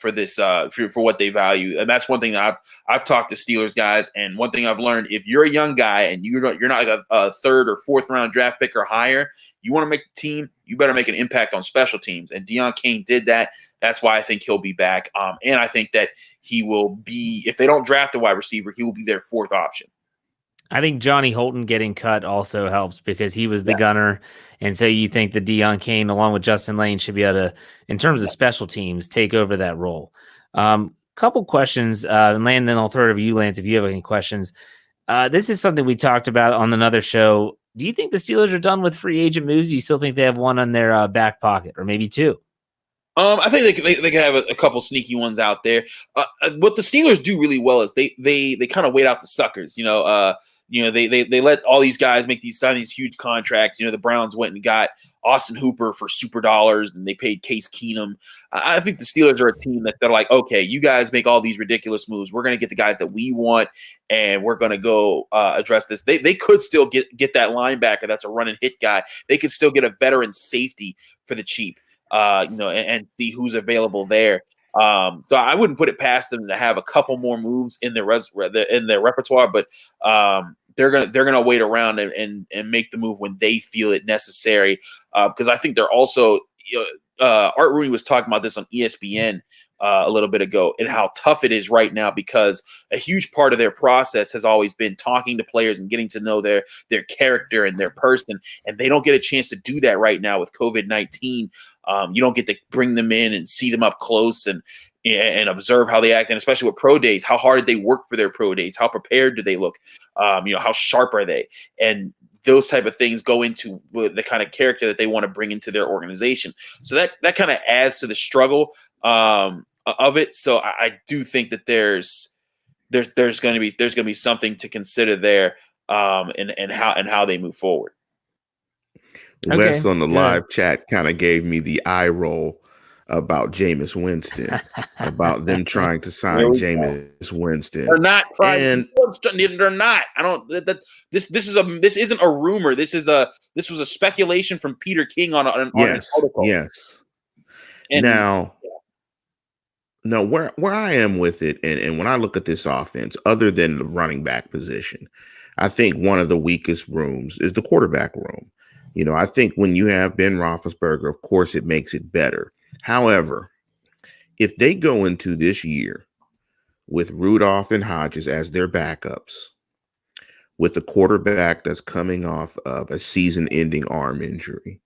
for this for what they value. And that's one thing that I've talked to Steelers guys, and one thing I've learned: if you're a young guy and you're not like a 3rd or 4th round draft pick or higher, you want to make the team, you better make an impact on special teams. And Deon Cain did that. That's why I think he'll be back. And I think that he will be, if they don't draft a wide receiver, he will be their 4th option. I think Johnny Holton getting cut also helps, because he was the gunner. And so you think that Deon Cain, along with Justin Lane, should be able to, in terms of special teams, take over that role. Couple questions, and then I'll throw it over to you, Lance, if you have any questions. This is something we talked about on another show. Do you think the Steelers are done with free agent moves? Do you still think they have one on their back pocket, or maybe 2? I think they can have a couple sneaky ones out there. What the Steelers do really well is they kind of wait out the suckers. They let all these guys sign these huge contracts. The Browns went and got Austin Hooper for super dollars, and they paid Case Keenum. I think the Steelers are a team that they're like, okay, you guys make all these ridiculous moves. We're going to get the guys that we want, and we're going to go address this. They could still get that linebacker that's a run and hit guy. They could still get a veteran safety for the cheap, and see who's available there. So I wouldn't put it past them to have a couple more moves in their repertoire, but they're gonna wait around and make the move when they feel it necessary. Because I think they're also Art Rooney was talking about this on ESPN a little bit ago, and how tough it is right now, because a huge part of their process has always been talking to players and getting to know their character and their person, and they don't get a chance to do that right now with COVID-19. You don't get to bring them in and see them up close and observe how they act, and especially with pro days, how hard did they work for their pro days? How prepared do they look? How sharp are they? And those type of things go into the kind of character that they want to bring into their organization. So that kind of adds to the struggle of it. So I do think that there's going to be something to consider there, and how they move forward. Wes on the live chat kind of gave me the eye roll about Jameis Winston, about them trying to sign Jameis Winston. They're not trying. They're not. I don't. This isn't a rumor. This was a speculation from Peter King on an article. Yes. And now, where I am with it, and when I look at this offense, other than the running back position, I think one of the weakest rooms is the quarterback room. I think when you have Ben Roethlisberger, of course, it makes it better. However, if they go into this year with Rudolph and Hodges as their backups, with a quarterback that's coming off of a season-ending arm injury,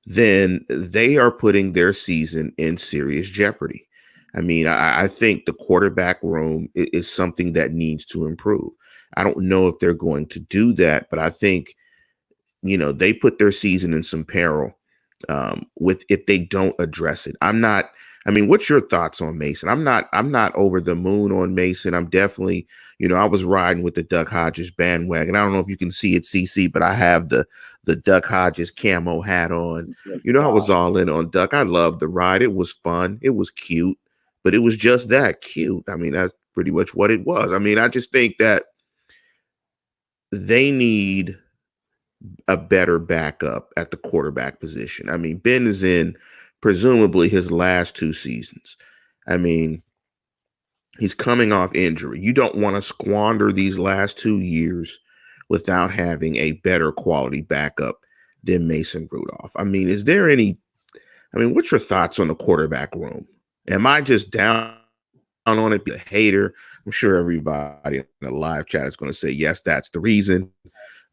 then they are putting their season in serious jeopardy. I mean, I think the quarterback room is something that needs to improve. I don't know if they're going to do that, but I think, they put their season in some peril if they don't address it. What's your thoughts on Mason? I'm not over the moon on Mason. I'm definitely, I was riding with the Duck Hodges bandwagon. I don't know if you can see it, CC, but I have the Duck Hodges camo hat on. I was all in on Duck. I loved the ride. It was fun. It was cute, but it was just that cute. That's pretty much what it was. I just think that they need a better backup at the quarterback position. Ben is in presumably his last 2 seasons. He's coming off injury. You don't want to squander these last 2 years without having a better quality backup than Mason Rudolph. Is there any, what's your thoughts on the quarterback room? Am I just down on it, be a hater? I'm sure everybody in the live chat is going to say, yes, that's the reason.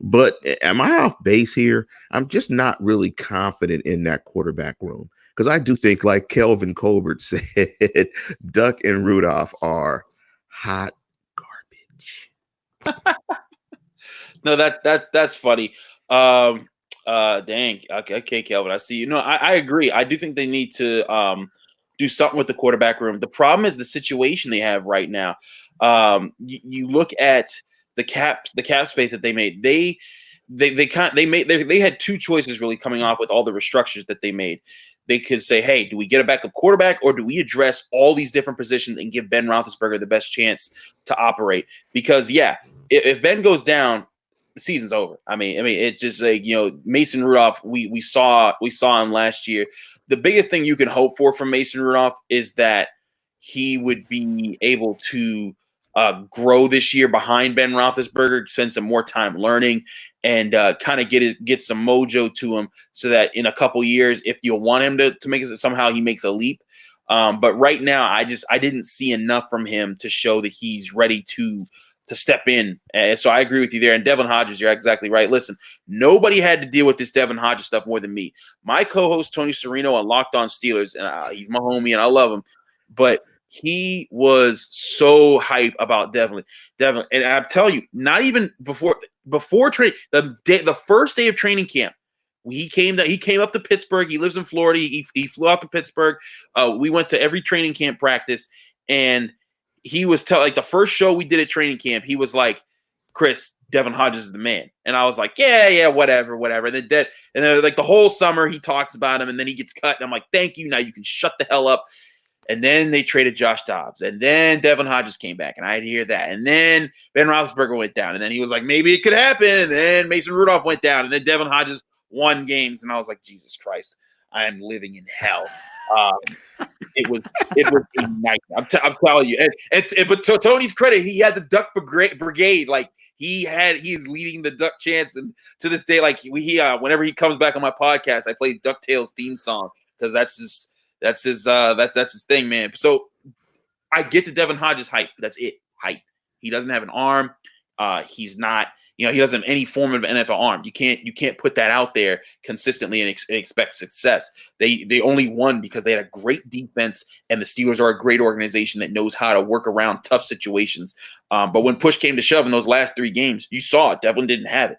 But am I off base here? I'm just not really confident in that quarterback room, because I do think, like Kelvin Colbert said, Duck and Rudolph are hot garbage. No, that's funny. Dang. Okay, Kelvin, I see you. I agree. I do think they need to do something with the quarterback room. The problem is the situation they have right now. You look at the cap space that they made. They had 2 choices really coming off with all the restructures that they made. They could say, hey, do we get a backup quarterback, or do we address all these different positions and give Ben Roethlisberger the best chance to operate? Because if Ben goes down, the season's over. It's just like, Mason Rudolph, we saw him last year. The biggest thing you can hope for from Mason Rudolph is that he would be able to grow this year behind Ben Roethlisberger, spend some more time learning, and kind of get some mojo to him, so that in a couple years, if you want him to make it, somehow he makes a leap. But right now, I didn't see enough from him to show that he's ready to step in. And so I agree with you there. And Devin Hodges, you're exactly right. Listen, nobody had to deal with this Devin Hodges stuff more than me. My co-host Tony Serino on Locked On Steelers, and he's my homie and I love him, but he was so hype about Devin. And I'm telling you, not even before training, the first day of training camp, he came up to Pittsburgh. He lives in Florida. He flew out to Pittsburgh. We went to every training camp practice, and he was the first show we did at training camp, he was like, Chris, Devin Hodges is the man. And I was like, yeah, whatever. And then the whole summer he talks about him, and then he gets cut. And I'm like, thank you. Now you can shut the hell up. And then they traded Josh Dobbs. And then Devin Hodges came back, and I had to hear that. And then Ben Roethlisberger went down. And then he was like, maybe it could happen. And then Mason Rudolph went down. And then Devin Hodges won games. And I was like, Jesus Christ, I am living in hell. It was a nightmare. I'm telling you. But to Tony's credit, he had the Duck Brigade. Like, he is leading the Duck chants. And to this day, like, whenever he comes back on my podcast, I play DuckTales theme song, because that's his thing, man. So I get the Devin Hodges hype. That's it. Hype. He doesn't have an arm. He's not, he doesn't have any form of NFL arm. You can't put that out there consistently and expect success. They only won because they had a great defense, and the Steelers are a great organization that knows how to work around tough situations. But when push came to shove in those last 3 games, you saw it. Devlin didn't have it.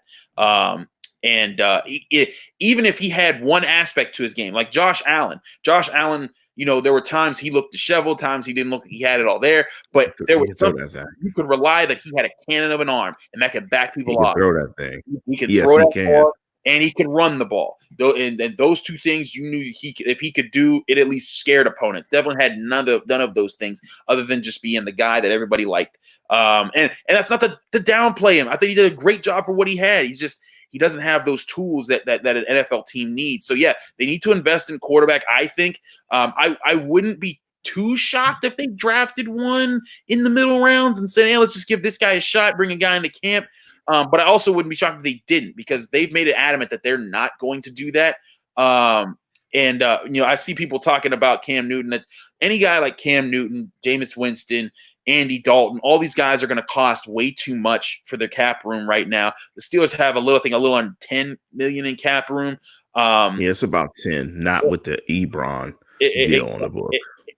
Even if he had one aspect to his game, like Josh Allen, there were times he looked disheveled, times he didn't look like he had it all there, but there was something you could rely that he had a cannon of an arm and that could back people off. Throw that thing. He could throw that ball, and he could run the ball. And those 2 things, you knew if he could do, it at least scared opponents. Devlin had none of those things other than just being the guy that everybody liked. And that's not to downplay him. I think he did a great job for what he had. He doesn't have those tools that an NFL team needs. So, yeah, they need to invest in quarterback, I think. I wouldn't be too shocked if they drafted one in the middle rounds and said, hey, let's just give this guy a shot, bring a guy into camp. But I also wouldn't be shocked if they didn't, because they've made it adamant that they're not going to do that. I see people talking about Cam Newton. That's any guy like Cam Newton, Jameis Winston, Andy Dalton, all these guys are going to cost way too much for their cap room right now. The Steelers have a little under $10 million in cap room. It's about 10, not with the Ebron deal on the book.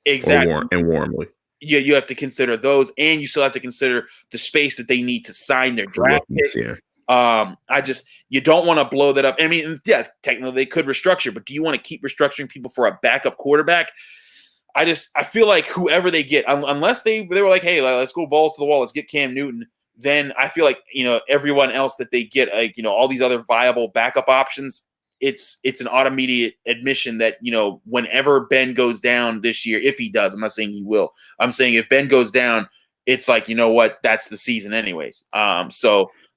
Exactly. And Wormley. Yeah, you have to consider those, and you still have to consider the space that they need to sign their draft picks. Yeah. You don't want to blow that up. I mean, yeah, technically they could restructure, but do you want to keep restructuring people for a backup quarterback? I feel like whoever they get, unless they were like, hey, let's go balls to the wall, let's get Cam Newton, then I feel like, everyone else that they get, all these other viable backup options, it's an automated admission that, whenever Ben goes down this year, if he does, I'm not saying he will, I'm saying if Ben goes down, it's like, you know what, that's the season anyways. I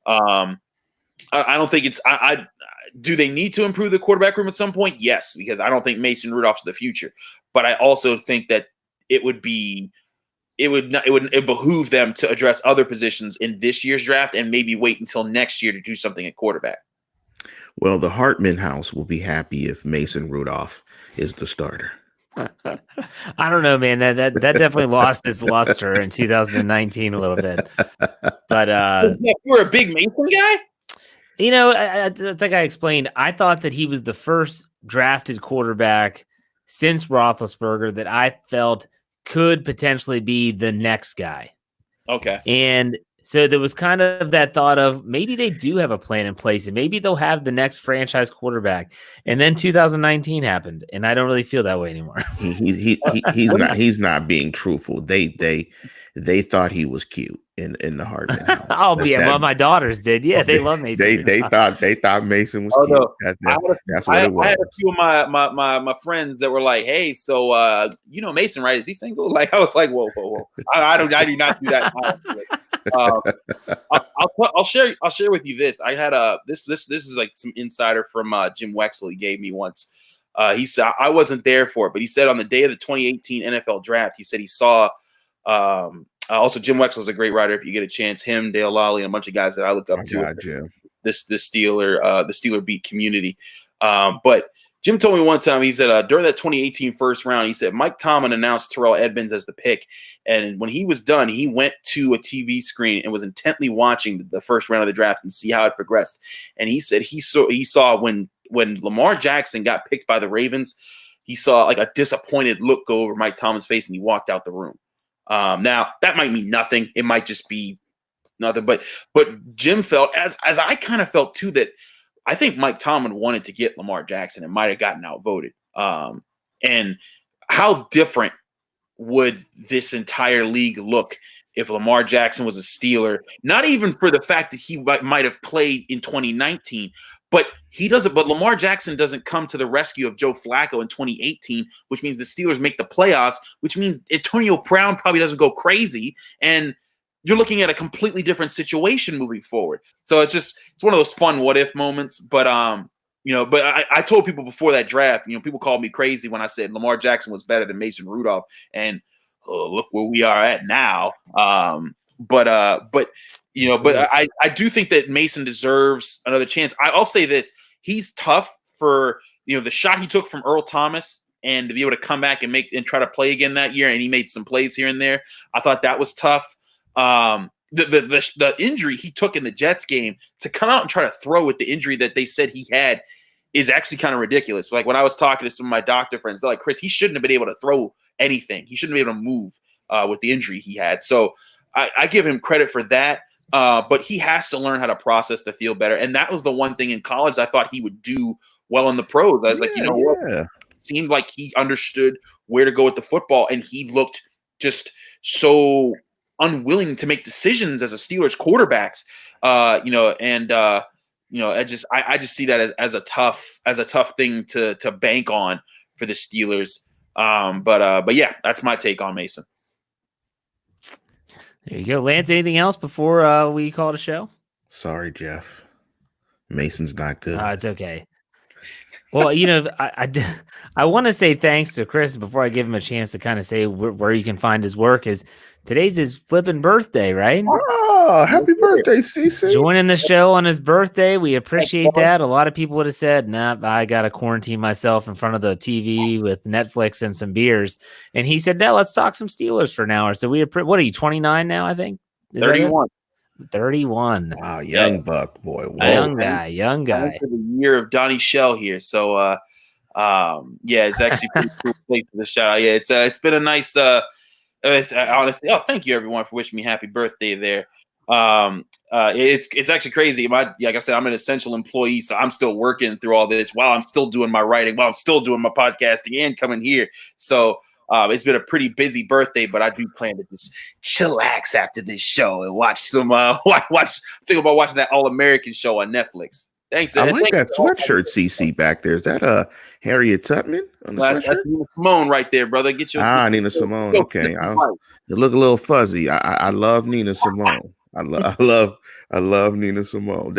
don't think it's do they need to improve the quarterback room at some point? Yes, because I don't think Mason Rudolph's the future. But I also think that it would behoove them to address other positions in this year's draft and maybe wait until next year to do something at quarterback. Well, the Hartman house will be happy if Mason Rudolph is the starter. I don't know, man. That definitely lost its luster in 2019 a little bit. But you're a big Mason guy? It's like I explained, I thought that he was the first drafted quarterback since Roethlisberger that I felt could potentially be the next guy. Okay. And so there was kind of that thought of maybe they do have a plan in place and maybe they'll have the next franchise quarterback. And then 2019 happened, and I don't really feel that way anymore. He's not being truthful. They thought he was cute in the Hartman house. Well, my daughters did. Yeah, they love Mason. They thought Mason was cute. That's what it was. I had a few of my friends that were like, "Hey, so Mason, right? Is he single?" Like I was like, "Whoa. I do not do that." I'll share with you this. I had this is like some insider from Jim Wexley gave me once. He said I wasn't there for it, but he said on the day of the 2018 NFL draft, he said he saw. Also, Jim Wexler's a great writer. If you get a chance, him, Dale Lally, and a bunch of guys that I look up to. Jim. The Steeler beat community. But Jim told me one time, he said during that 2018 first round, he said Mike Tomlin announced Terrell Edmunds as the pick, and when he was done, he went to a TV screen and was intently watching the first round of the draft and see how it progressed. And he said he saw when Lamar Jackson got picked by the Ravens, he saw like a disappointed look go over Mike Tomlin's face, and he walked out the room. Now that might mean nothing. It might just be nothing, but Jim felt as I kind of felt too, that I think Mike Tomlin wanted to get Lamar Jackson and might have gotten outvoted. And how different would this entire league look if Lamar Jackson was a Steeler? Not even for the fact that he might have played in 2019, but he doesn't. But Lamar Jackson doesn't come to the rescue of Joe Flacco in 2018, which means the Steelers make the playoffs, which means Antonio Brown probably doesn't go crazy, and you're looking at a completely different situation moving forward. So it's one of those fun what if moments. But but I told people before that draft, people called me crazy when I said Lamar Jackson was better than Mason Rudolph, and look where we are at now. But I do think that Mason deserves another chance. I'll say this: he's tough for the shot he took from Earl Thomas and to be able to come back and try to play again that year, and he made some plays here and there. I thought that was tough. The injury he took in the Jets game to come out and try to throw with the injury that they said he had is actually kind of ridiculous. Like when I was talking to some of my doctor friends, they're like, Chris, he shouldn't have been able to throw anything. He shouldn't be able to move with the injury he had. So I give him credit for that. But he has to learn how to process the field better. And that was the one thing in college I thought he would do well in the pros. I was like, what? It seemed like he understood where to go with the football, and he looked just so unwilling to make decisions as a Steelers quarterbacks. I just see that as a tough thing to bank on for the Steelers. But yeah, that's my take on Mason. There you go. Lance, anything else before we call it a show? Sorry, Jeff. Mason's not good. It's okay. Well, I want to say thanks to Chris before I give him a chance to kind of say where you can find his work. Is today's his flipping birthday, right? Oh, happy birthday, CC. Joining the show on his birthday. We appreciate that. A lot of people would have said, nah, I got to quarantine myself in front of the TV with Netflix and some beers. And he said, no, let's talk some Steelers for an hour. So what are you, 29 now, I think? Is 31. 31. Wow, young buck, boy. Whoa. Young guy. For the year of Donnie Shell here. So, it's actually pretty cool place for the shout out. Yeah, it's been a nice, honestly, thank you everyone for wishing me happy birthday there. It's actually crazy. Like I said, I'm an essential employee, so I'm still working through all this while I'm still doing my writing, while I'm still doing my podcasting and coming here. So it's been a pretty busy birthday, but I do plan to just chillax after this show and watch some think about watching that All-American show on Netflix. Thanks. I like that sweatshirt, CC, back there. Is that Harriet Tubman on the sweatshirt? That's Nina Simone right there, brother. Get your Nina Simone. Okay, you look a little fuzzy. I love Nina Simone. I love Nina Simone.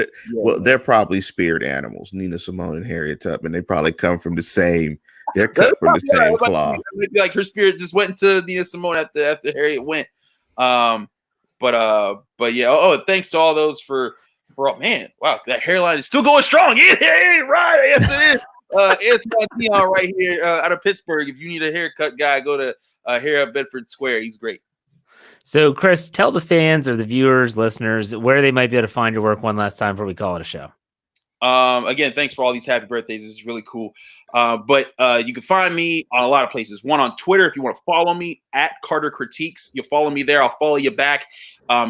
They're probably spirit animals. Nina Simone and Harriet Tubman. They probably come from the same. They're cut from the same cloth. Maybe like her spirit just went into Nina Simone after Harriet went. But yeah. Oh, thanks to all those for man. Wow, that hairline is still going strong. Yeah, right. Yes, it is. Antoine Dion right here out of Pittsburgh. If you need a haircut guy, go to Hair Up Bedford Square. He's great. So, Chris, tell the fans or the viewers, listeners, where they might be able to find your work one last time before we call it a show. Again, thanks for all these happy birthdays. This is really cool. But you can find me on a lot of places. One on Twitter, if you want to follow me, at Carter Critiques. You'll follow me there. I'll follow you back.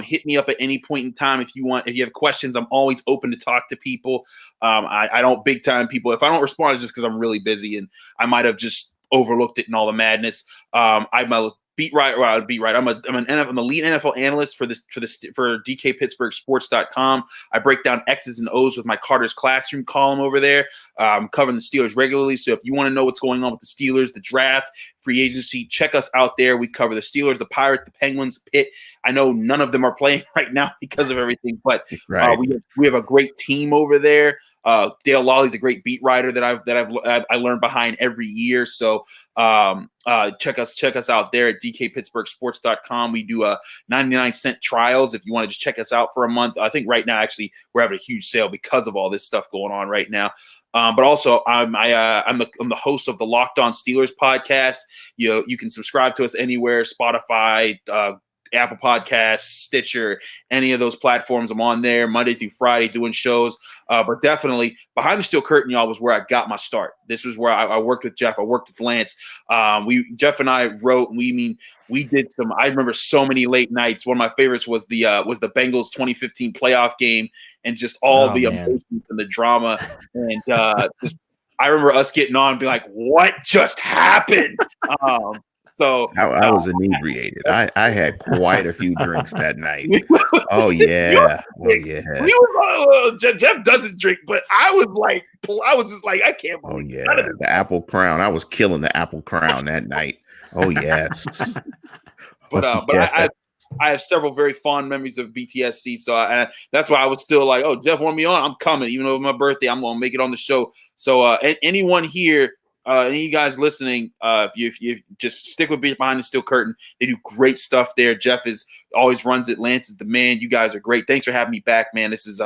Hit me up at any point in time if you want. If you have questions, I'm always open to talk to people. I don't big time people. If I don't respond, it's just because I'm really busy and I might have just overlooked it in all the madness. I'm a beat writer. I'm an elite NFL analyst for DKPittsburghSports.com. I break down X's and O's with my Carter's Classroom column over there. I'm covering the Steelers regularly. So if you want to know what's going on with the Steelers, the draft, free agency, check us out there. We cover the Steelers, the Pirates, the Penguins, Pitt. I know none of them are playing right now because of everything, but we have a great team over there. Dale Lawley's a great beat writer that I learned behind every year. So check us out there at DKPittsburghSports.com. We do 99-cent trials if you want to just check us out for a month. I think right now actually we're having a huge sale because of all this stuff going on right now. But also I'm the host of the Locked On Steelers podcast. You can subscribe to us anywhere, Spotify, Apple Podcasts, Stitcher, any of those platforms. I'm on there Monday through Friday doing shows. But definitely Behind the Steel Curtain, y'all, was where I got my start. This was where I worked with Jeff. I worked with Lance. Jeff and I wrote. We did some. I remember so many late nights. One of my favorites was the Bengals 2015 playoff game, and just all the emotions and the drama. And I remember us getting on and being like, "What just happened?" So I was inebriated. I had quite a few drinks that night. Oh yeah. Jeff doesn't drink, but I was just like, I can't believe. Oh yeah, the Apple Crown. I was killing the Apple Crown that night. Oh yes. But I have several very fond memories of BTSC, so that's why I was still like, oh, Jeff want me on, I'm coming. Even though it's my birthday, I'm gonna make it on the show. So anyone here. Any of you guys listening, if you just stick with Behind the Steel Curtain, they do great stuff there. Jeff always runs it. Lance is the man. You guys are great. Thanks for having me back, man. This has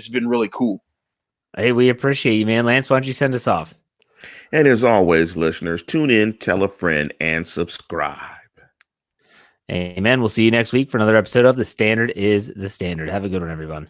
been really cool. Hey, we appreciate you, man. Lance, why don't you send us off? And as always, listeners, tune in, tell a friend, and subscribe. Amen. We'll see you next week for another episode of The Standard is the Standard. Have a good one, everyone.